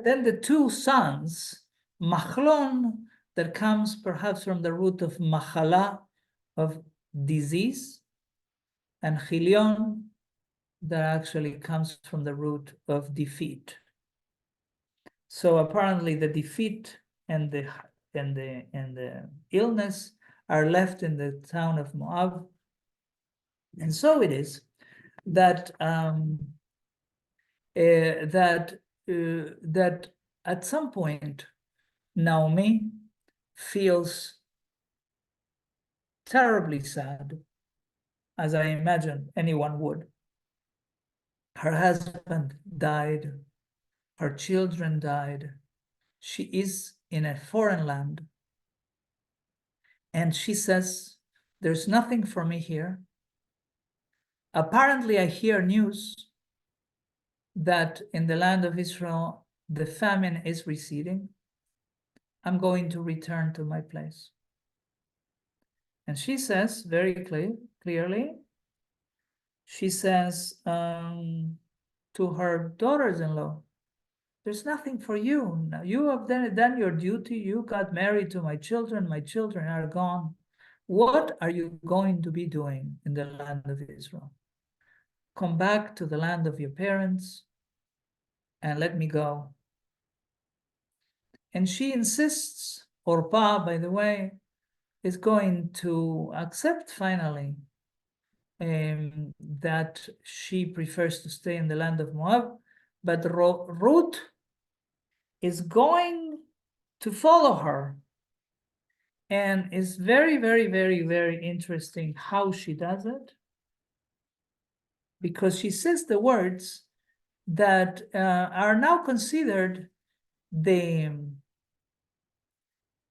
the 2 sons, Machlon, that comes perhaps from the root of machala, of disease, and Chilion, that actually comes from the root of defeat. So apparently the defeat and the illness are left in the town of Moab. And so it is that that at some point Naomi feels terribly sad, as I imagine anyone would. Her husband died, her children died. She is in a foreign land, and she says, there's nothing for me here. Apparently, I hear news that in the land of Israel, the famine is receding. I'm going to return to my place. And she says very clearly, she says to her daughters-in-law, there's nothing for you. You have done your duty. You got married to my children. My children are gone. What are you going to be doing in the land of Israel? Come back to the land of your parents and let me go. And she insists, Orpah, by the way, is going to accept finally that she prefers to stay in the land of Moab, but Ruth is going to follow her. And it's very, very, very, very interesting how she does it, because she says the words that are now considered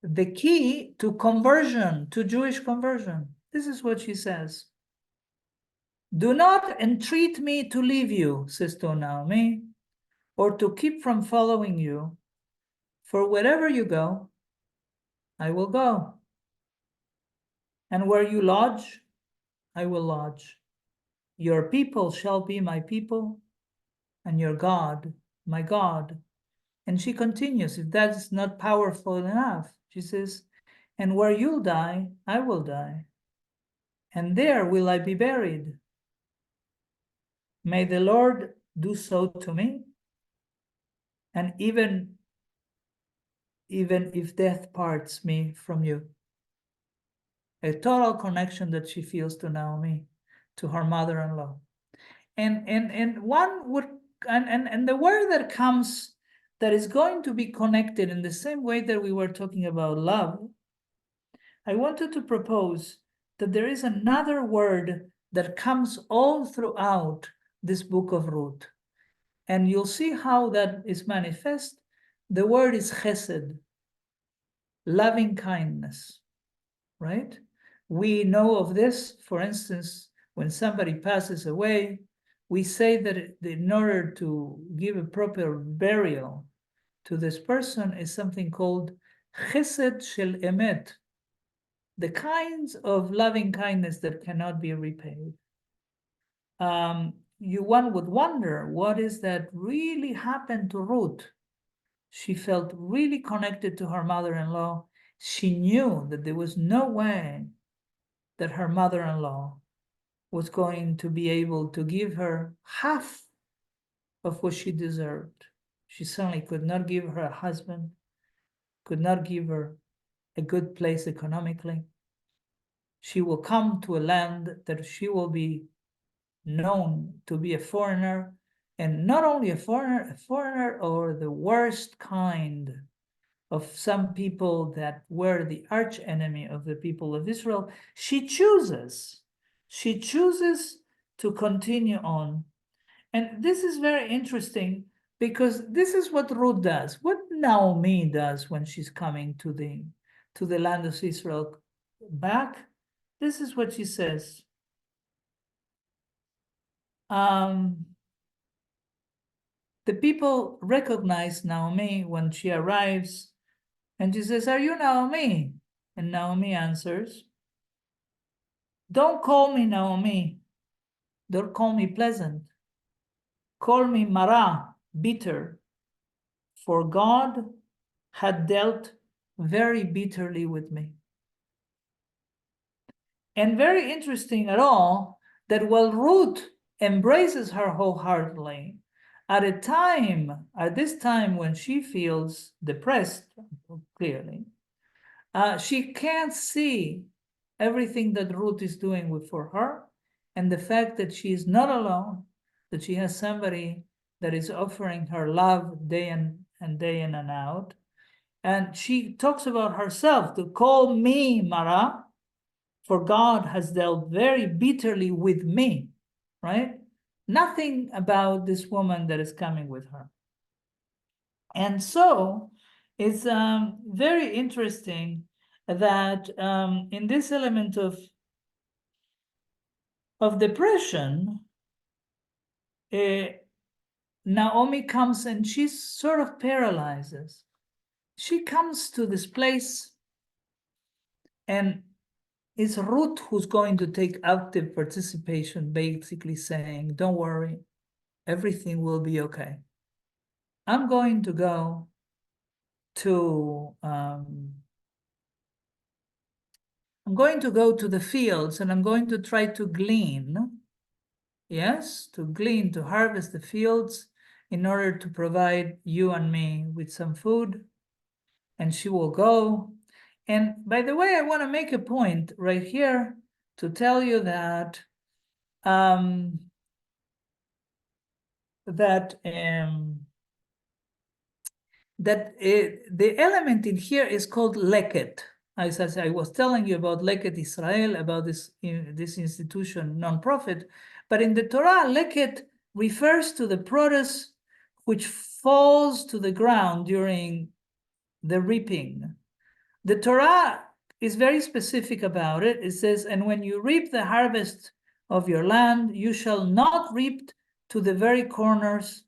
the key to conversion, to Jewish conversion. This is what she says. Do not entreat me to leave you, Sister Naomi, or to keep from following you, for wherever you go, I will go. And where you lodge, I will lodge. Your people shall be my people, and your God, my God. And she continues, if that is not powerful enough, she says, and where you'll die, I will die. And there will I be buried. May the Lord do so to me. And even if death parts me from you. A total connection that she feels to Naomi, to her mother-in-law. And one would, and the word that comes that is going to be connected in the same way that we were talking about love, I wanted to propose that there is another word that comes all throughout this book of Ruth. And you'll see how that is manifest. The word is chesed, loving kindness, right? We know of this, for instance, when somebody passes away, we say that in order to give a proper burial to this person is something called chesed shel emet, the kinds of loving kindness that cannot be repaid. One would wonder, what is that really happened to Ruth? She felt really connected to her mother-in-law. She knew that there was no way that her mother-in-law was going to be able to give her half of what she deserved. She certainly could not give her a husband, could not give her a good place economically. She will come to a land that she will be known to be a foreigner, and not only a foreigner or the worst kind of some people that were the arch enemy of the people of Israel. She chooses to continue on. And this is very interesting because this is what Ruth does, what Naomi does when she's coming to the land of Israel back. This is what she says. The people recognize Naomi when she arrives, and she says, "Are you Naomi?" And Naomi answers, "Don't call me Naomi. Don't call me pleasant. Call me Mara, bitter. For God had dealt very bitterly with me." And very interesting at all, that while Ruth embraces her wholeheartedly, at this time when she feels depressed, clearly, she can't see everything that Ruth is doing for her, and the fact that she is not alone, that she has somebody that is offering her love day in and out. And she talks about herself to call me Mara, for God has dealt very bitterly with me, right? Nothing about this woman that is coming with her. And so it's very interesting that in this element of depression, Naomi comes and she sort of paralyzes. She comes to this place, and it's Ruth who's going to take active participation, basically saying, "Don't worry, everything will be okay. I'm going to go to the fields, and I'm going to try to glean, to harvest the fields in order to provide you and me with some food." And she will go. And by the way, I want to make a point right here to tell you that the element in here is called leket. As I was telling you about Leket Israel, about this institution, non-profit, but in the Torah, leket refers to the produce which falls to the ground during the reaping. The Torah is very specific about it. It says, "And when you reap the harvest of your land, you shall not reap to the very corners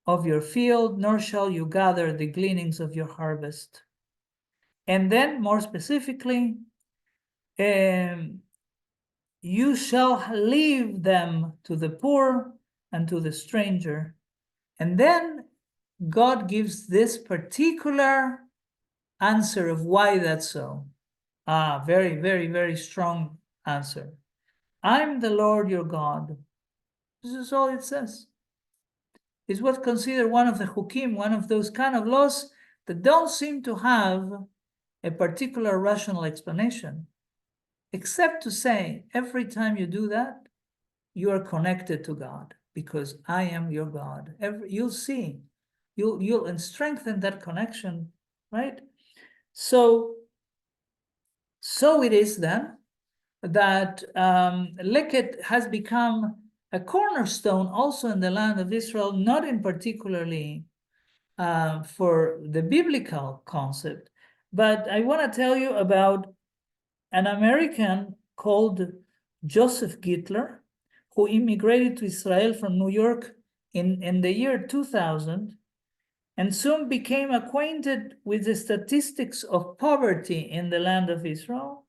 of your field, nor shall you gather the gleanings of your harvest." And then more specifically, "You shall leave them to the poor and to the stranger." And then God gives this particular answer of why that's so. Very, very, very strong answer. "I'm the Lord your God." This is all it says. It's what's considered one of the hukim, one of those kind of laws that don't seem to have a particular rational explanation, except to say, every time you do that, you are connected to God, because I am your God. You'll see, you'll strengthen that connection, right? So it is then that leket has become a cornerstone also in the land of Israel, not in particularly for the biblical concept, but I want to tell you about an American called Joseph Gittler, who immigrated to Israel from New York in the year 2000, and soon became acquainted with the statistics of poverty in the land of Israel.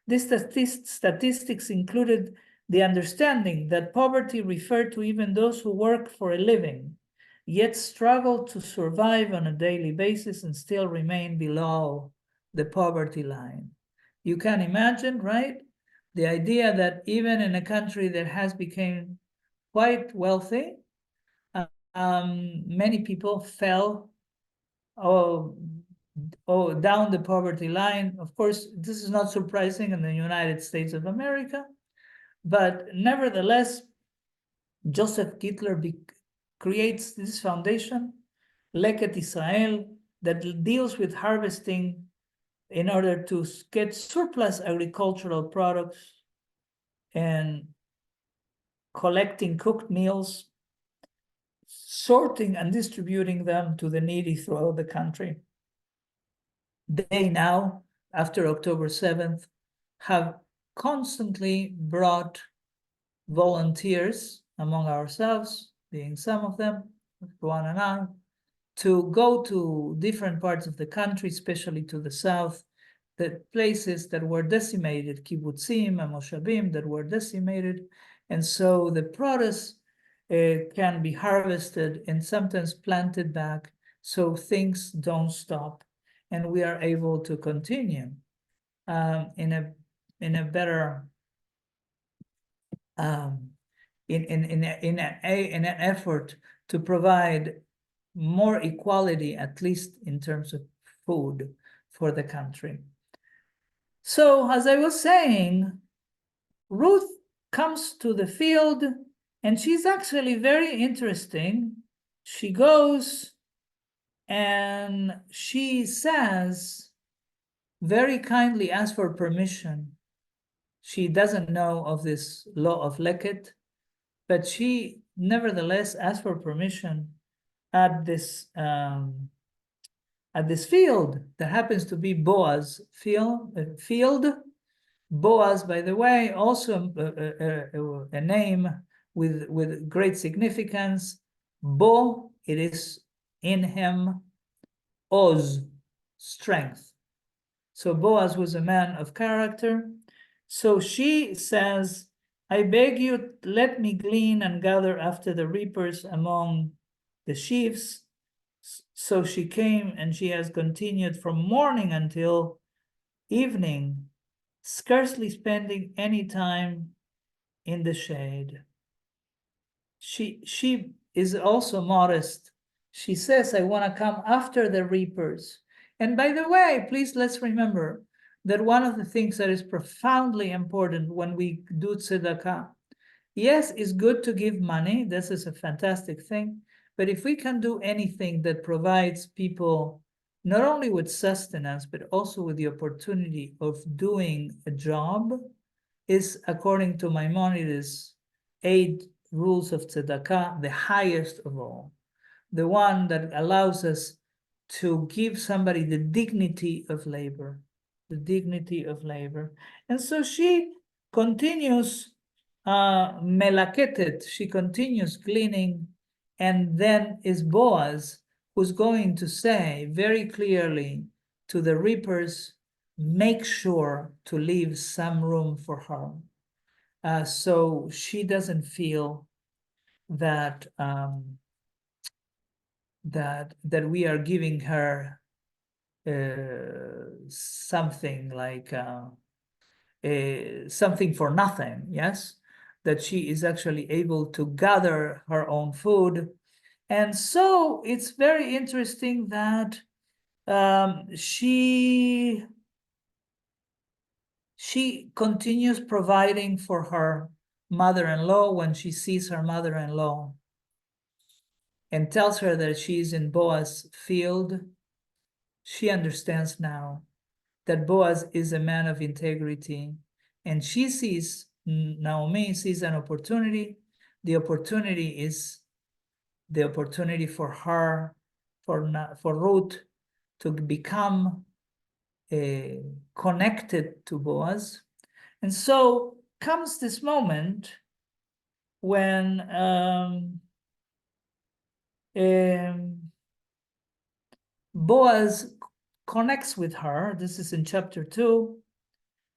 These statistics included the understanding that poverty referred to even those who work for a living, yet struggle to survive on a daily basis and still remain below the poverty line. You can imagine, right? The idea that even in a country that has become quite wealthy, many people fell down the poverty line. Of course, this is not surprising in the United States of America, but nevertheless, Joseph Gittler creates this foundation, Leket Israel, that deals with harvesting in order to get surplus agricultural products and collecting cooked meals, sorting and distributing them to the needy throughout the country. They now, after October 7th, have constantly brought volunteers among ourselves, being some of them, Juan and I, to go to different parts of the country, especially to the south, the places that were decimated, kibbutzim and moshavim that were decimated. And so the produce can be harvested and sometimes planted back so things don't stop. And we are able to continue in a better in an effort to provide more equality, at least in terms of food for the country. So, as I was saying, Ruth comes to the field, and she's actually very interesting. She goes and she says, very kindly asks for permission. She doesn't know of this law of Leket, but she nevertheless asks for permission at this field that happens to be Boaz field. Boaz, by the way, also a name with great significance. Bo, it is in him. Oz, strength. So Boaz was a man of character. So she says, I beg you, let me glean and gather after the reapers among the sheaves. So she came, and she has continued from morning until evening, scarcely spending any time in the shade. She is also modest. She says, I want to come after the reapers. And by the way, please let's remember that one of the things that is profoundly important when we do tzedakah, yes, it's good to give money. This is a fantastic thing. But if we can do anything that provides people not only with sustenance, but also with the opportunity of doing a job, is, according to Maimonides' 8 rules of tzedakah, the highest of all. The one that allows us to give somebody the dignity of labor, the dignity of labor. And so she continues melaketet, she continues gleaning, and then is Boaz who's going to say very clearly to the reapers, make sure to leave some room for her. So she doesn't feel that that we are giving her something like something for nothing, yes? That she is actually able to gather her own food. And so it's very interesting that she continues providing for her mother-in-law when she sees her mother-in-law and tells her that she's in Boaz's field. She understands now that Boaz is a man of integrity and Naomi sees an opportunity. The opportunity is the opportunity for her, for Ruth to become connected to Boaz. And so comes this moment when Boaz connects with her. This is in chapter 2,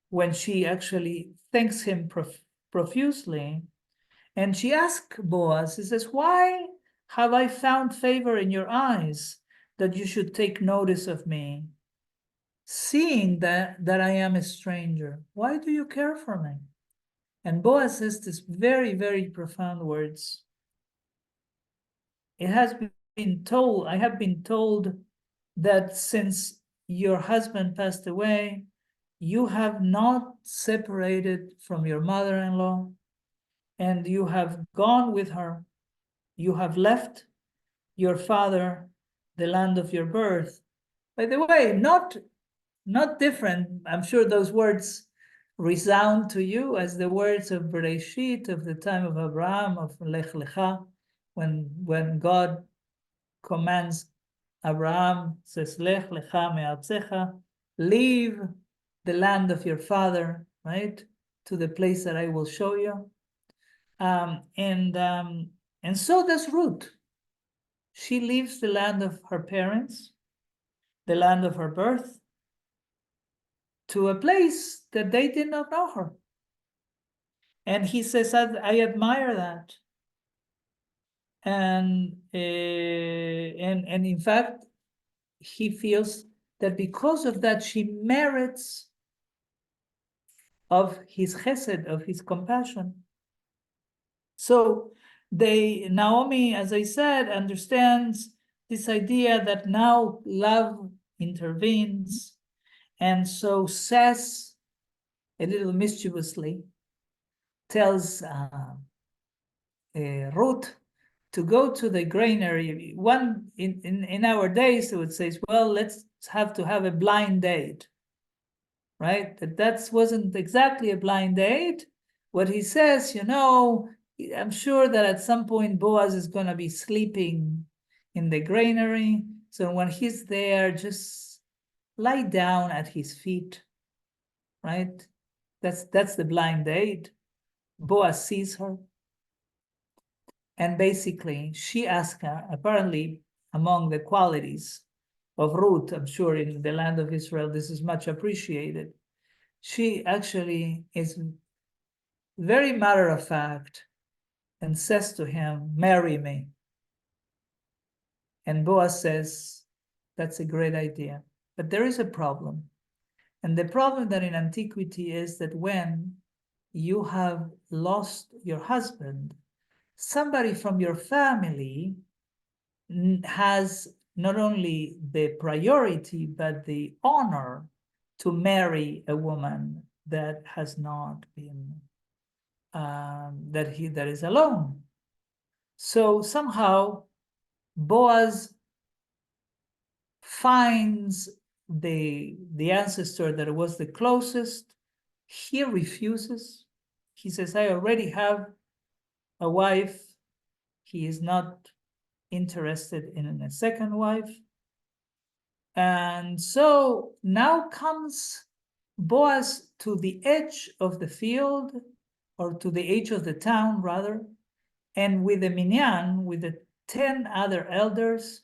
when she actually thanks him profusely. And she asks Boaz, she says, why have I found favor in your eyes that you should take notice of me, seeing that I am a stranger? Why do you care for me? And Boaz says these very, very profound words. It has been told, I have been told that since your husband passed away, you have not separated from your mother-in-law, and you have gone with her. You have left your father, the land of your birth. By the way, not different. I'm sure those words resound to you as the words of Bereshit, of the time of Abraham, of Lech Lecha, when God commands Abraham, says, Lech Lecha me'artzecha, leave the land of your father, right, to the place that I will show you. And so does Ruth. She leaves the land of her parents, the land of her birth, to a place that they did not know her. And he says, I admire that. And in fact, he feels that because of that, she merits of his chesed, of his compassion. So Naomi, as I said, understands this idea that now love intervenes, and so says, a little mischievously, tells Ruth to go to the granary. One in our days, it would say, well, let's have a blind date, right? That wasn't exactly a blind date. What he says, I'm sure that at some point Boaz is going to be sleeping in the granary. So when he's there, just lie down at his feet, right? That's the blind date. Boaz sees her. And basically, she asks her, apparently, among the qualities of Ruth, I'm sure in the land of Israel, this is much appreciated. She actually is very matter of fact and says to him, marry me. And Boaz says, that's a great idea. But there is a problem. And the problem that in antiquity is that when you have lost your husband, somebody from your family has not only the priority, but the honor to marry a woman that has not been, that is alone. So somehow Boaz finds the ancestor that was the closest. He refuses. He says, I already have a wife. He is not interested in a second wife. And so now comes Boaz to the edge of the field, or to the edge of the town, rather, and with the minyan, with the 10 other elders,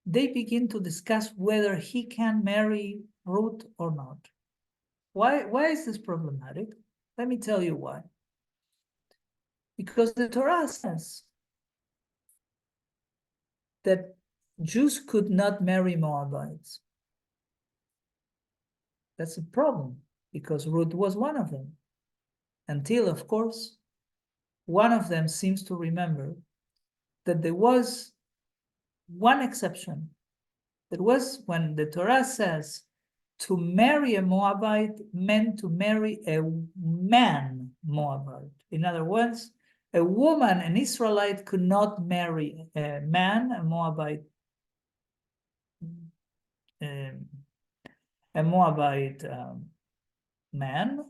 they begin to discuss whether he can marry Ruth or not. Why is this problematic? Let me tell you why. Because the Torah says that Jews could not marry Moabites. That's a problem, because Ruth was one of them. Until, of course, one of them seems to remember that there was one exception. That was when the Torah says to marry a Moabite meant to marry a man Moabite. In other words, a woman, an Israelite, could not marry a man, a Moabite man,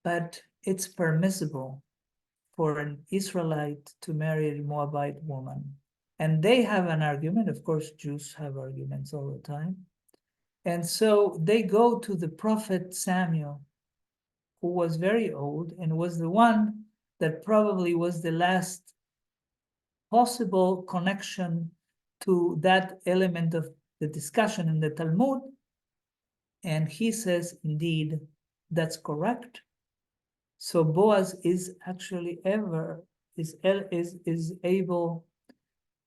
but it's permissible for an Israelite to marry a Moabite woman. And they have an argument. Of course, Jews have arguments all the time. And so they go to the prophet Samuel, who was very old and was the one that probably was the last possible connection to that element of the discussion in the Talmud. And he says, indeed, that's correct. So Boaz is actually is able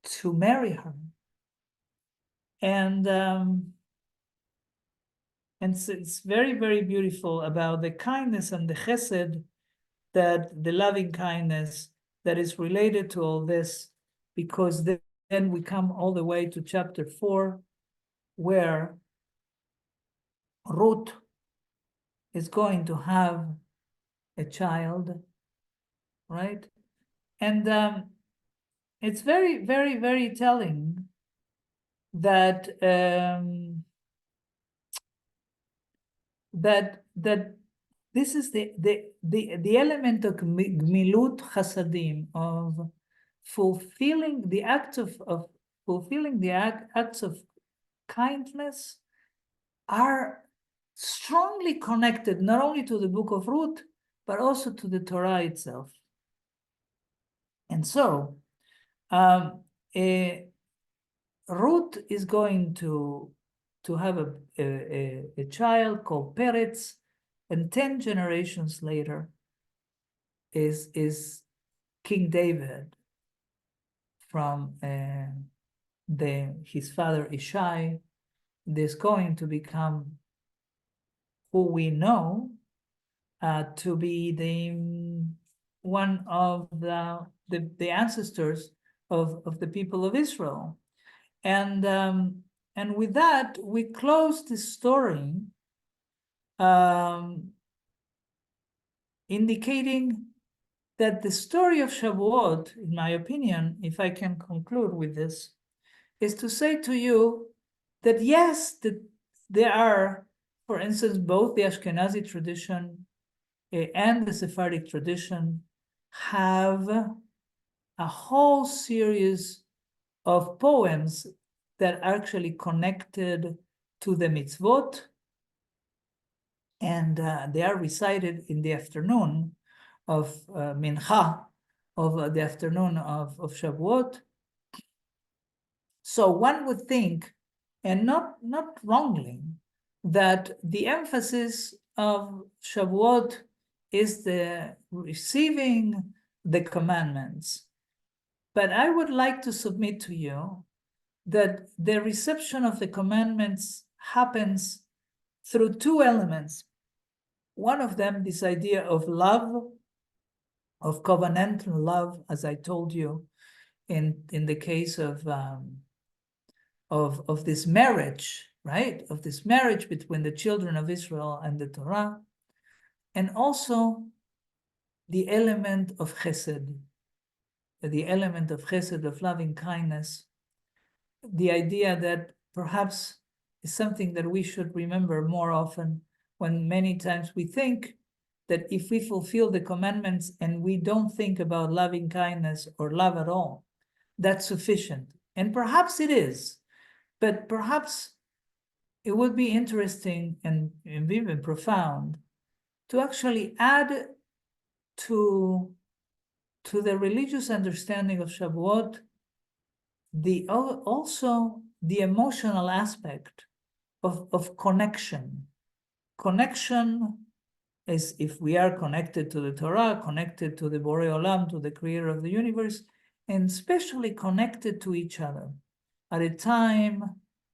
to marry her. And so it's very, very beautiful about the kindness and the chesed, that the loving kindness that is related to all this, because then we come all the way to chapter 4, where Ruth is going to have a child, right? And it's very, very, very telling that that this is the element of gmilut chasadim, of fulfilling the acts of fulfilling the acts of kindness, are strongly connected not only to the book of Ruth, but also to the Torah itself. And so Ruth is going to have a child called Peretz, and 10 generations later is King David from his father Ishai. There's going to become who we know to be one of the ancestors of the people of Israel. And with that, we close this story, indicating that the story of Shavuot, in my opinion, if I can conclude with this, is to say to you that yes, that there are, for instance, both the Ashkenazi tradition and the Sephardic tradition have a whole series of poems that are actually connected to the mitzvot, and they are recited in the afternoon of Mincha, of the afternoon of Shavuot. So one would think, and not wrongly, that the emphasis of Shavuot is the receiving the commandments. But I would like to submit to you that the reception of the commandments happens through two elements. One of them, this idea of love, of covenantal love, as I told you, in the case of this marriage, right? Of this marriage between the children of Israel and the Torah, and also the element of chesed, of loving kindness, the idea that perhaps is something that we should remember more often, when many times we think that if we fulfill the commandments and we don't think about loving kindness or love at all, that's sufficient. And perhaps it is, but perhaps it would be interesting and even profound to actually add to the religious understanding of Shavuot also the emotional aspect of connection. Connection is, if we are connected to the Torah, connected to the Borei Olam, to the creator of the universe, and especially connected to each other at a time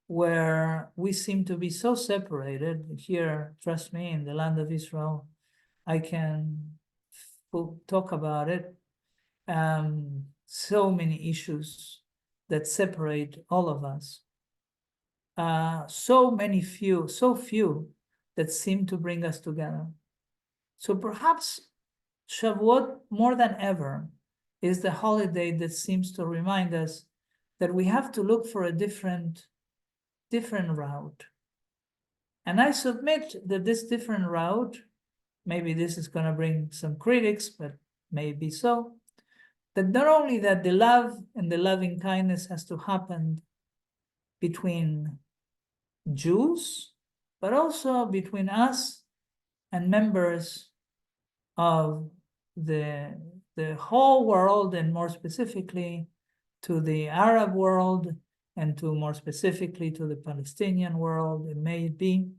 where we seem to be so separated. Here, trust me, in the land of Israel, I can talk about it. So many issues that separate all of us. So few that seem to bring us together. So perhaps Shavuot, more than ever, is the holiday that seems to remind us that we have to look for a different route. And I submit that this different route maybe this is going to bring some critics, but maybe so, that not only that the love and the loving kindness has to happen between Jews, but also between us and members of the whole world, and more specifically to the Arab world, and to more specifically to the Palestinian world. It may be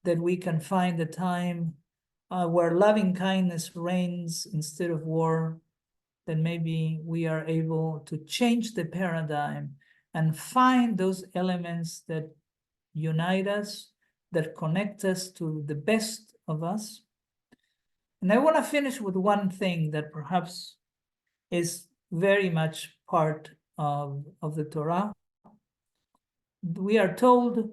that we can find a time where loving kindness reigns instead of war, then maybe we are able to change the paradigm and find those elements that unite us, that connect us to the best of us. And I want to finish with one thing that perhaps is very much part of the Torah. We are told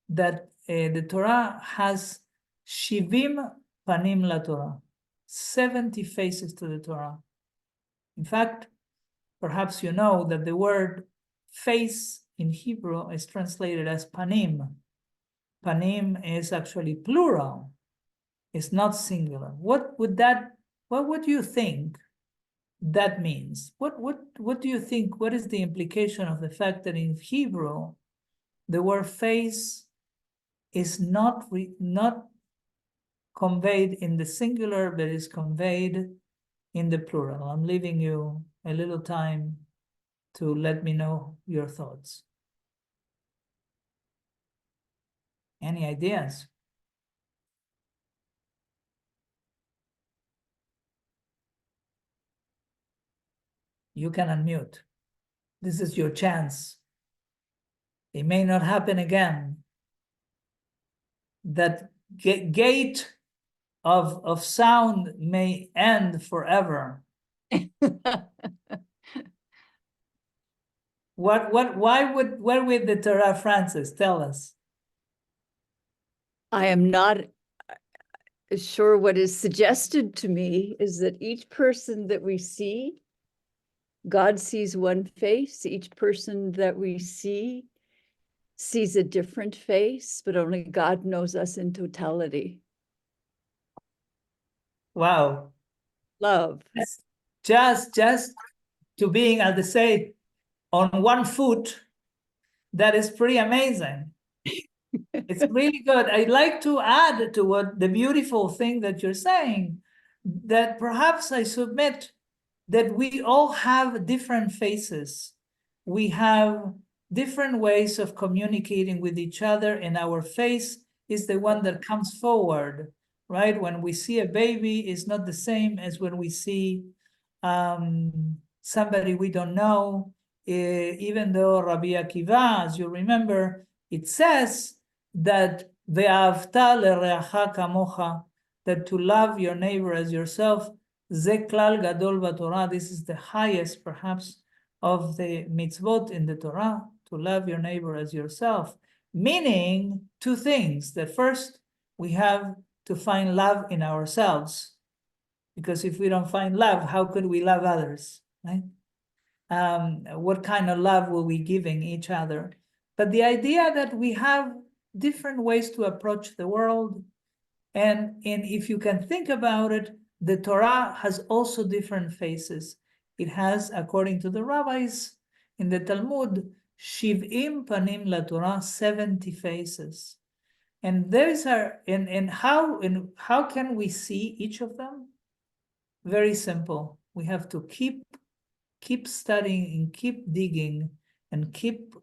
that the Torah has Shivim Panim la Torah, 70 faces to the Torah. In fact, perhaps you know that the word face in Hebrew is translated as panim. Panim is actually plural. It's not singular. What would you think that means? What do you think? What is the implication of the fact that in Hebrew the word face is not conveyed in the singular, but is conveyed in the plural? I'm leaving you a little time to let me know your thoughts. Any ideas? You can unmute. This is your chance. It may not happen again. That gate of sound may end forever. Why would the Torah, Francis, tell us? I am not sure. What is suggested to me is that each person that we see, God sees one face. Each person that we see sees a different face, but only God knows us in totality. Wow. Love. Just to being, as they say, on one foot, that is pretty amazing. It's really good. I'd like to add to what the beautiful thing that you're saying, that perhaps I submit that we all have different faces. We have different ways of communicating with each other, and our face is the one that comes forward, right? When we see a baby, it's not the same as when we see somebody we don't know. Even though Rabbi Akiva, as you remember, it says that ve'ahavta lereacha kamocha, that to love your neighbor as yourself, ze klal gadol b'Torah. This is the highest, perhaps, of the mitzvot in the Torah, to love your neighbor as yourself. Meaning two things. That first, we have to find love in ourselves, because if we don't find love, how could we love others, right? What kind of love will we giving each other? But the idea that we have different ways to approach the world, and if you can think about it, the Torah has also different faces. It has, according to the rabbis in the Talmud, Shiv'im panim la Torah, 70 faces. And those are, and how can we see each of them? Very simple. We have to keep studying and keep digging and keep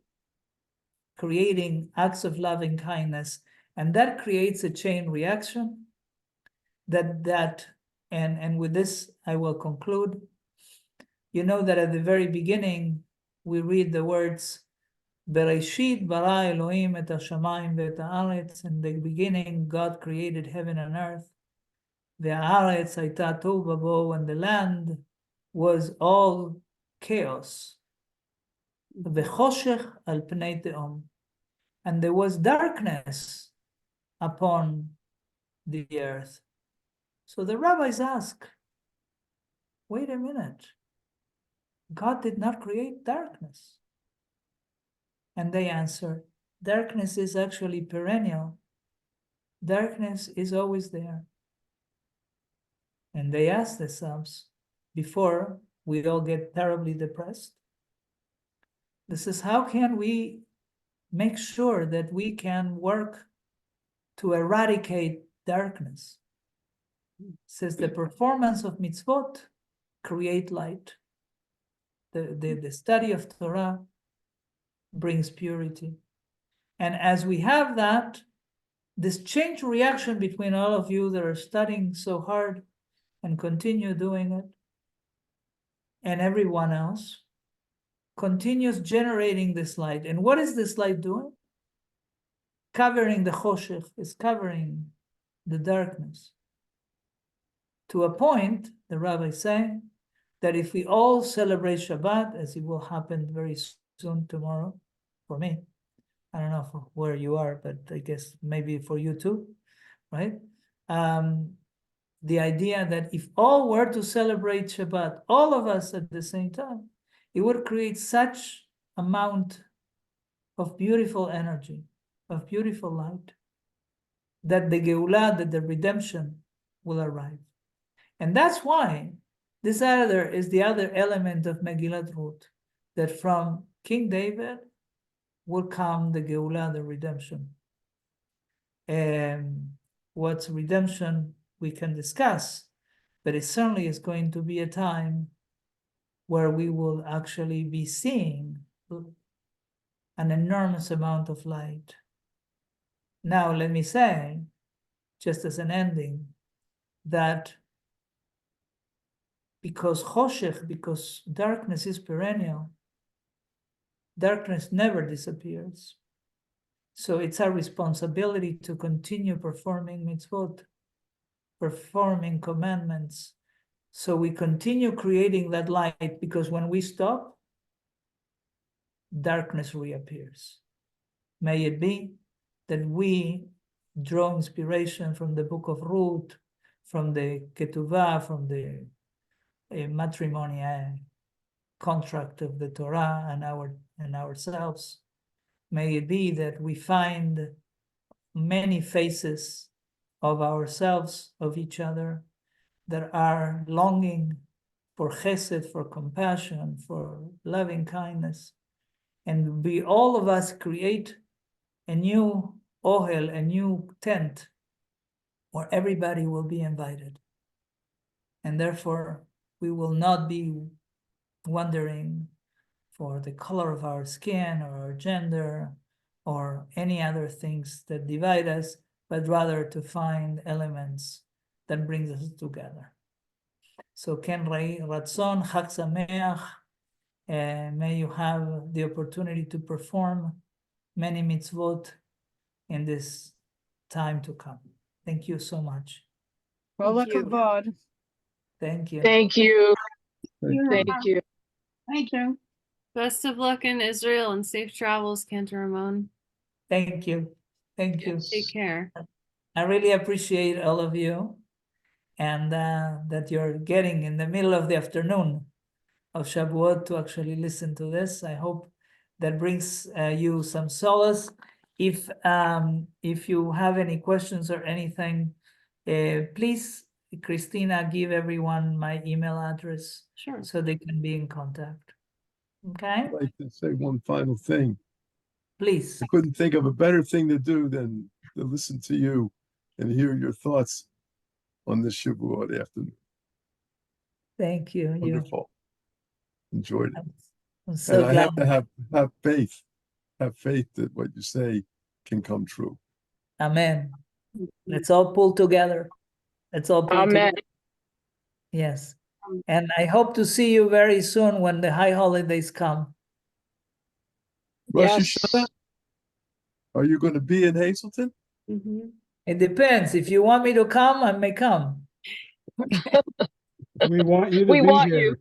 creating acts of loving kindness, and that creates a chain reaction. And with this I will conclude. You know that at the very beginning we read the words Bereshit bara Elohim et hashamayim ve'et haaretz. In the beginning God created heaven and earth. Ve'haaretz hayta tohu va'bohu, and the land was all chaos. Ve'choshech al pnei te'om, and there was darkness upon the earth. So the rabbis ask, wait a minute, God did not create darkness. And they answer, darkness is actually perennial. Darkness is always there. And they ask themselves, before we all get terribly depressed, this is how can we make sure that we can work to eradicate darkness? It says the performance of mitzvot create light. The study of Torah brings purity. And as we have that, this chain reaction between all of you that are studying so hard and continue doing it, and everyone else, continues generating this light. And what is this light doing? Covering the choshech, is covering the darkness. To a point, the rabbi is saying, that if we all celebrate Shabbat, as it will happen very soon tomorrow, for me, I don't know for where you are, but I guess maybe for you too, right? The idea that if all were to celebrate Shabbat, all of us at the same time, it would create such amount of beautiful energy, of beautiful light, that the Geulah, that the redemption will arrive. And that's why this other is the other element of Megillat Ruth, that from King David will come the Geulah, the redemption. And what's redemption we can discuss, but it certainly is going to be a time where we will actually be seeing an enormous amount of light. Now, let me say, just as an ending, that because choshech, because darkness is perennial, darkness never disappears. So it's our responsibility to continue performing mitzvot, performing commandments. So we continue creating that light, because when we stop, darkness reappears. May it be that we draw inspiration from the book of Ruth, from the ketuvah, from the matrimony contract of the Torah and ourselves. May it be that we find many faces of ourselves, of each other, that are longing for chesed, for compassion, for loving kindness. And we, all of us, create a new ohel, a new tent, where everybody will be invited. And therefore, we will not be wondering for the color of our skin or our gender or any other things that divide us, but rather to find elements that brings us together. So Ken Rai Ratzon, Chag Sameach, may you have the opportunity to perform many mitzvot in this time to come. Thank you so much. Thank Kol you. hakavod. Thank you. Thank you. Thank Thank you. Thank you. Best of luck in Israel and safe travels, Cantor Ramon. Thank you. Thank you. Take care. I really appreciate all of you, and that you're getting in the middle of the afternoon of Shavuot to actually listen to this. I hope that brings you some solace. If you have any questions or anything, please, Christina, give everyone my email address Sure. so they can be in contact. Okay, I'd like to say one final thing. please. I couldn't think of a better thing to do than to listen to you and hear your thoughts on this Shavuot afternoon. Thank you. Wonderful. Enjoyed it. I'm so And I glad. have to have faith that what you say can come true. Amen. Let's all pull together. Let's all pull Amen. together. Yes. And I hope to see you very soon when the high holidays come. Rosh Yes. Hashanah, are you going to be in Hazleton? Mhm. It depends. If you want me to come, I may come. We want you to We be want here. you.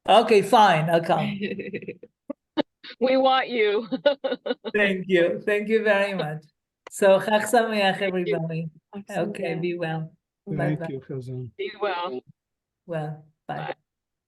Okay, fine. I'll come. We want you. Thank you. Thank you very much. So, Chag Sameach, everybody. Okay, Excellent. be well. Thank Bye-bye. you, Hazzan. Be well. Well, bye. Bye.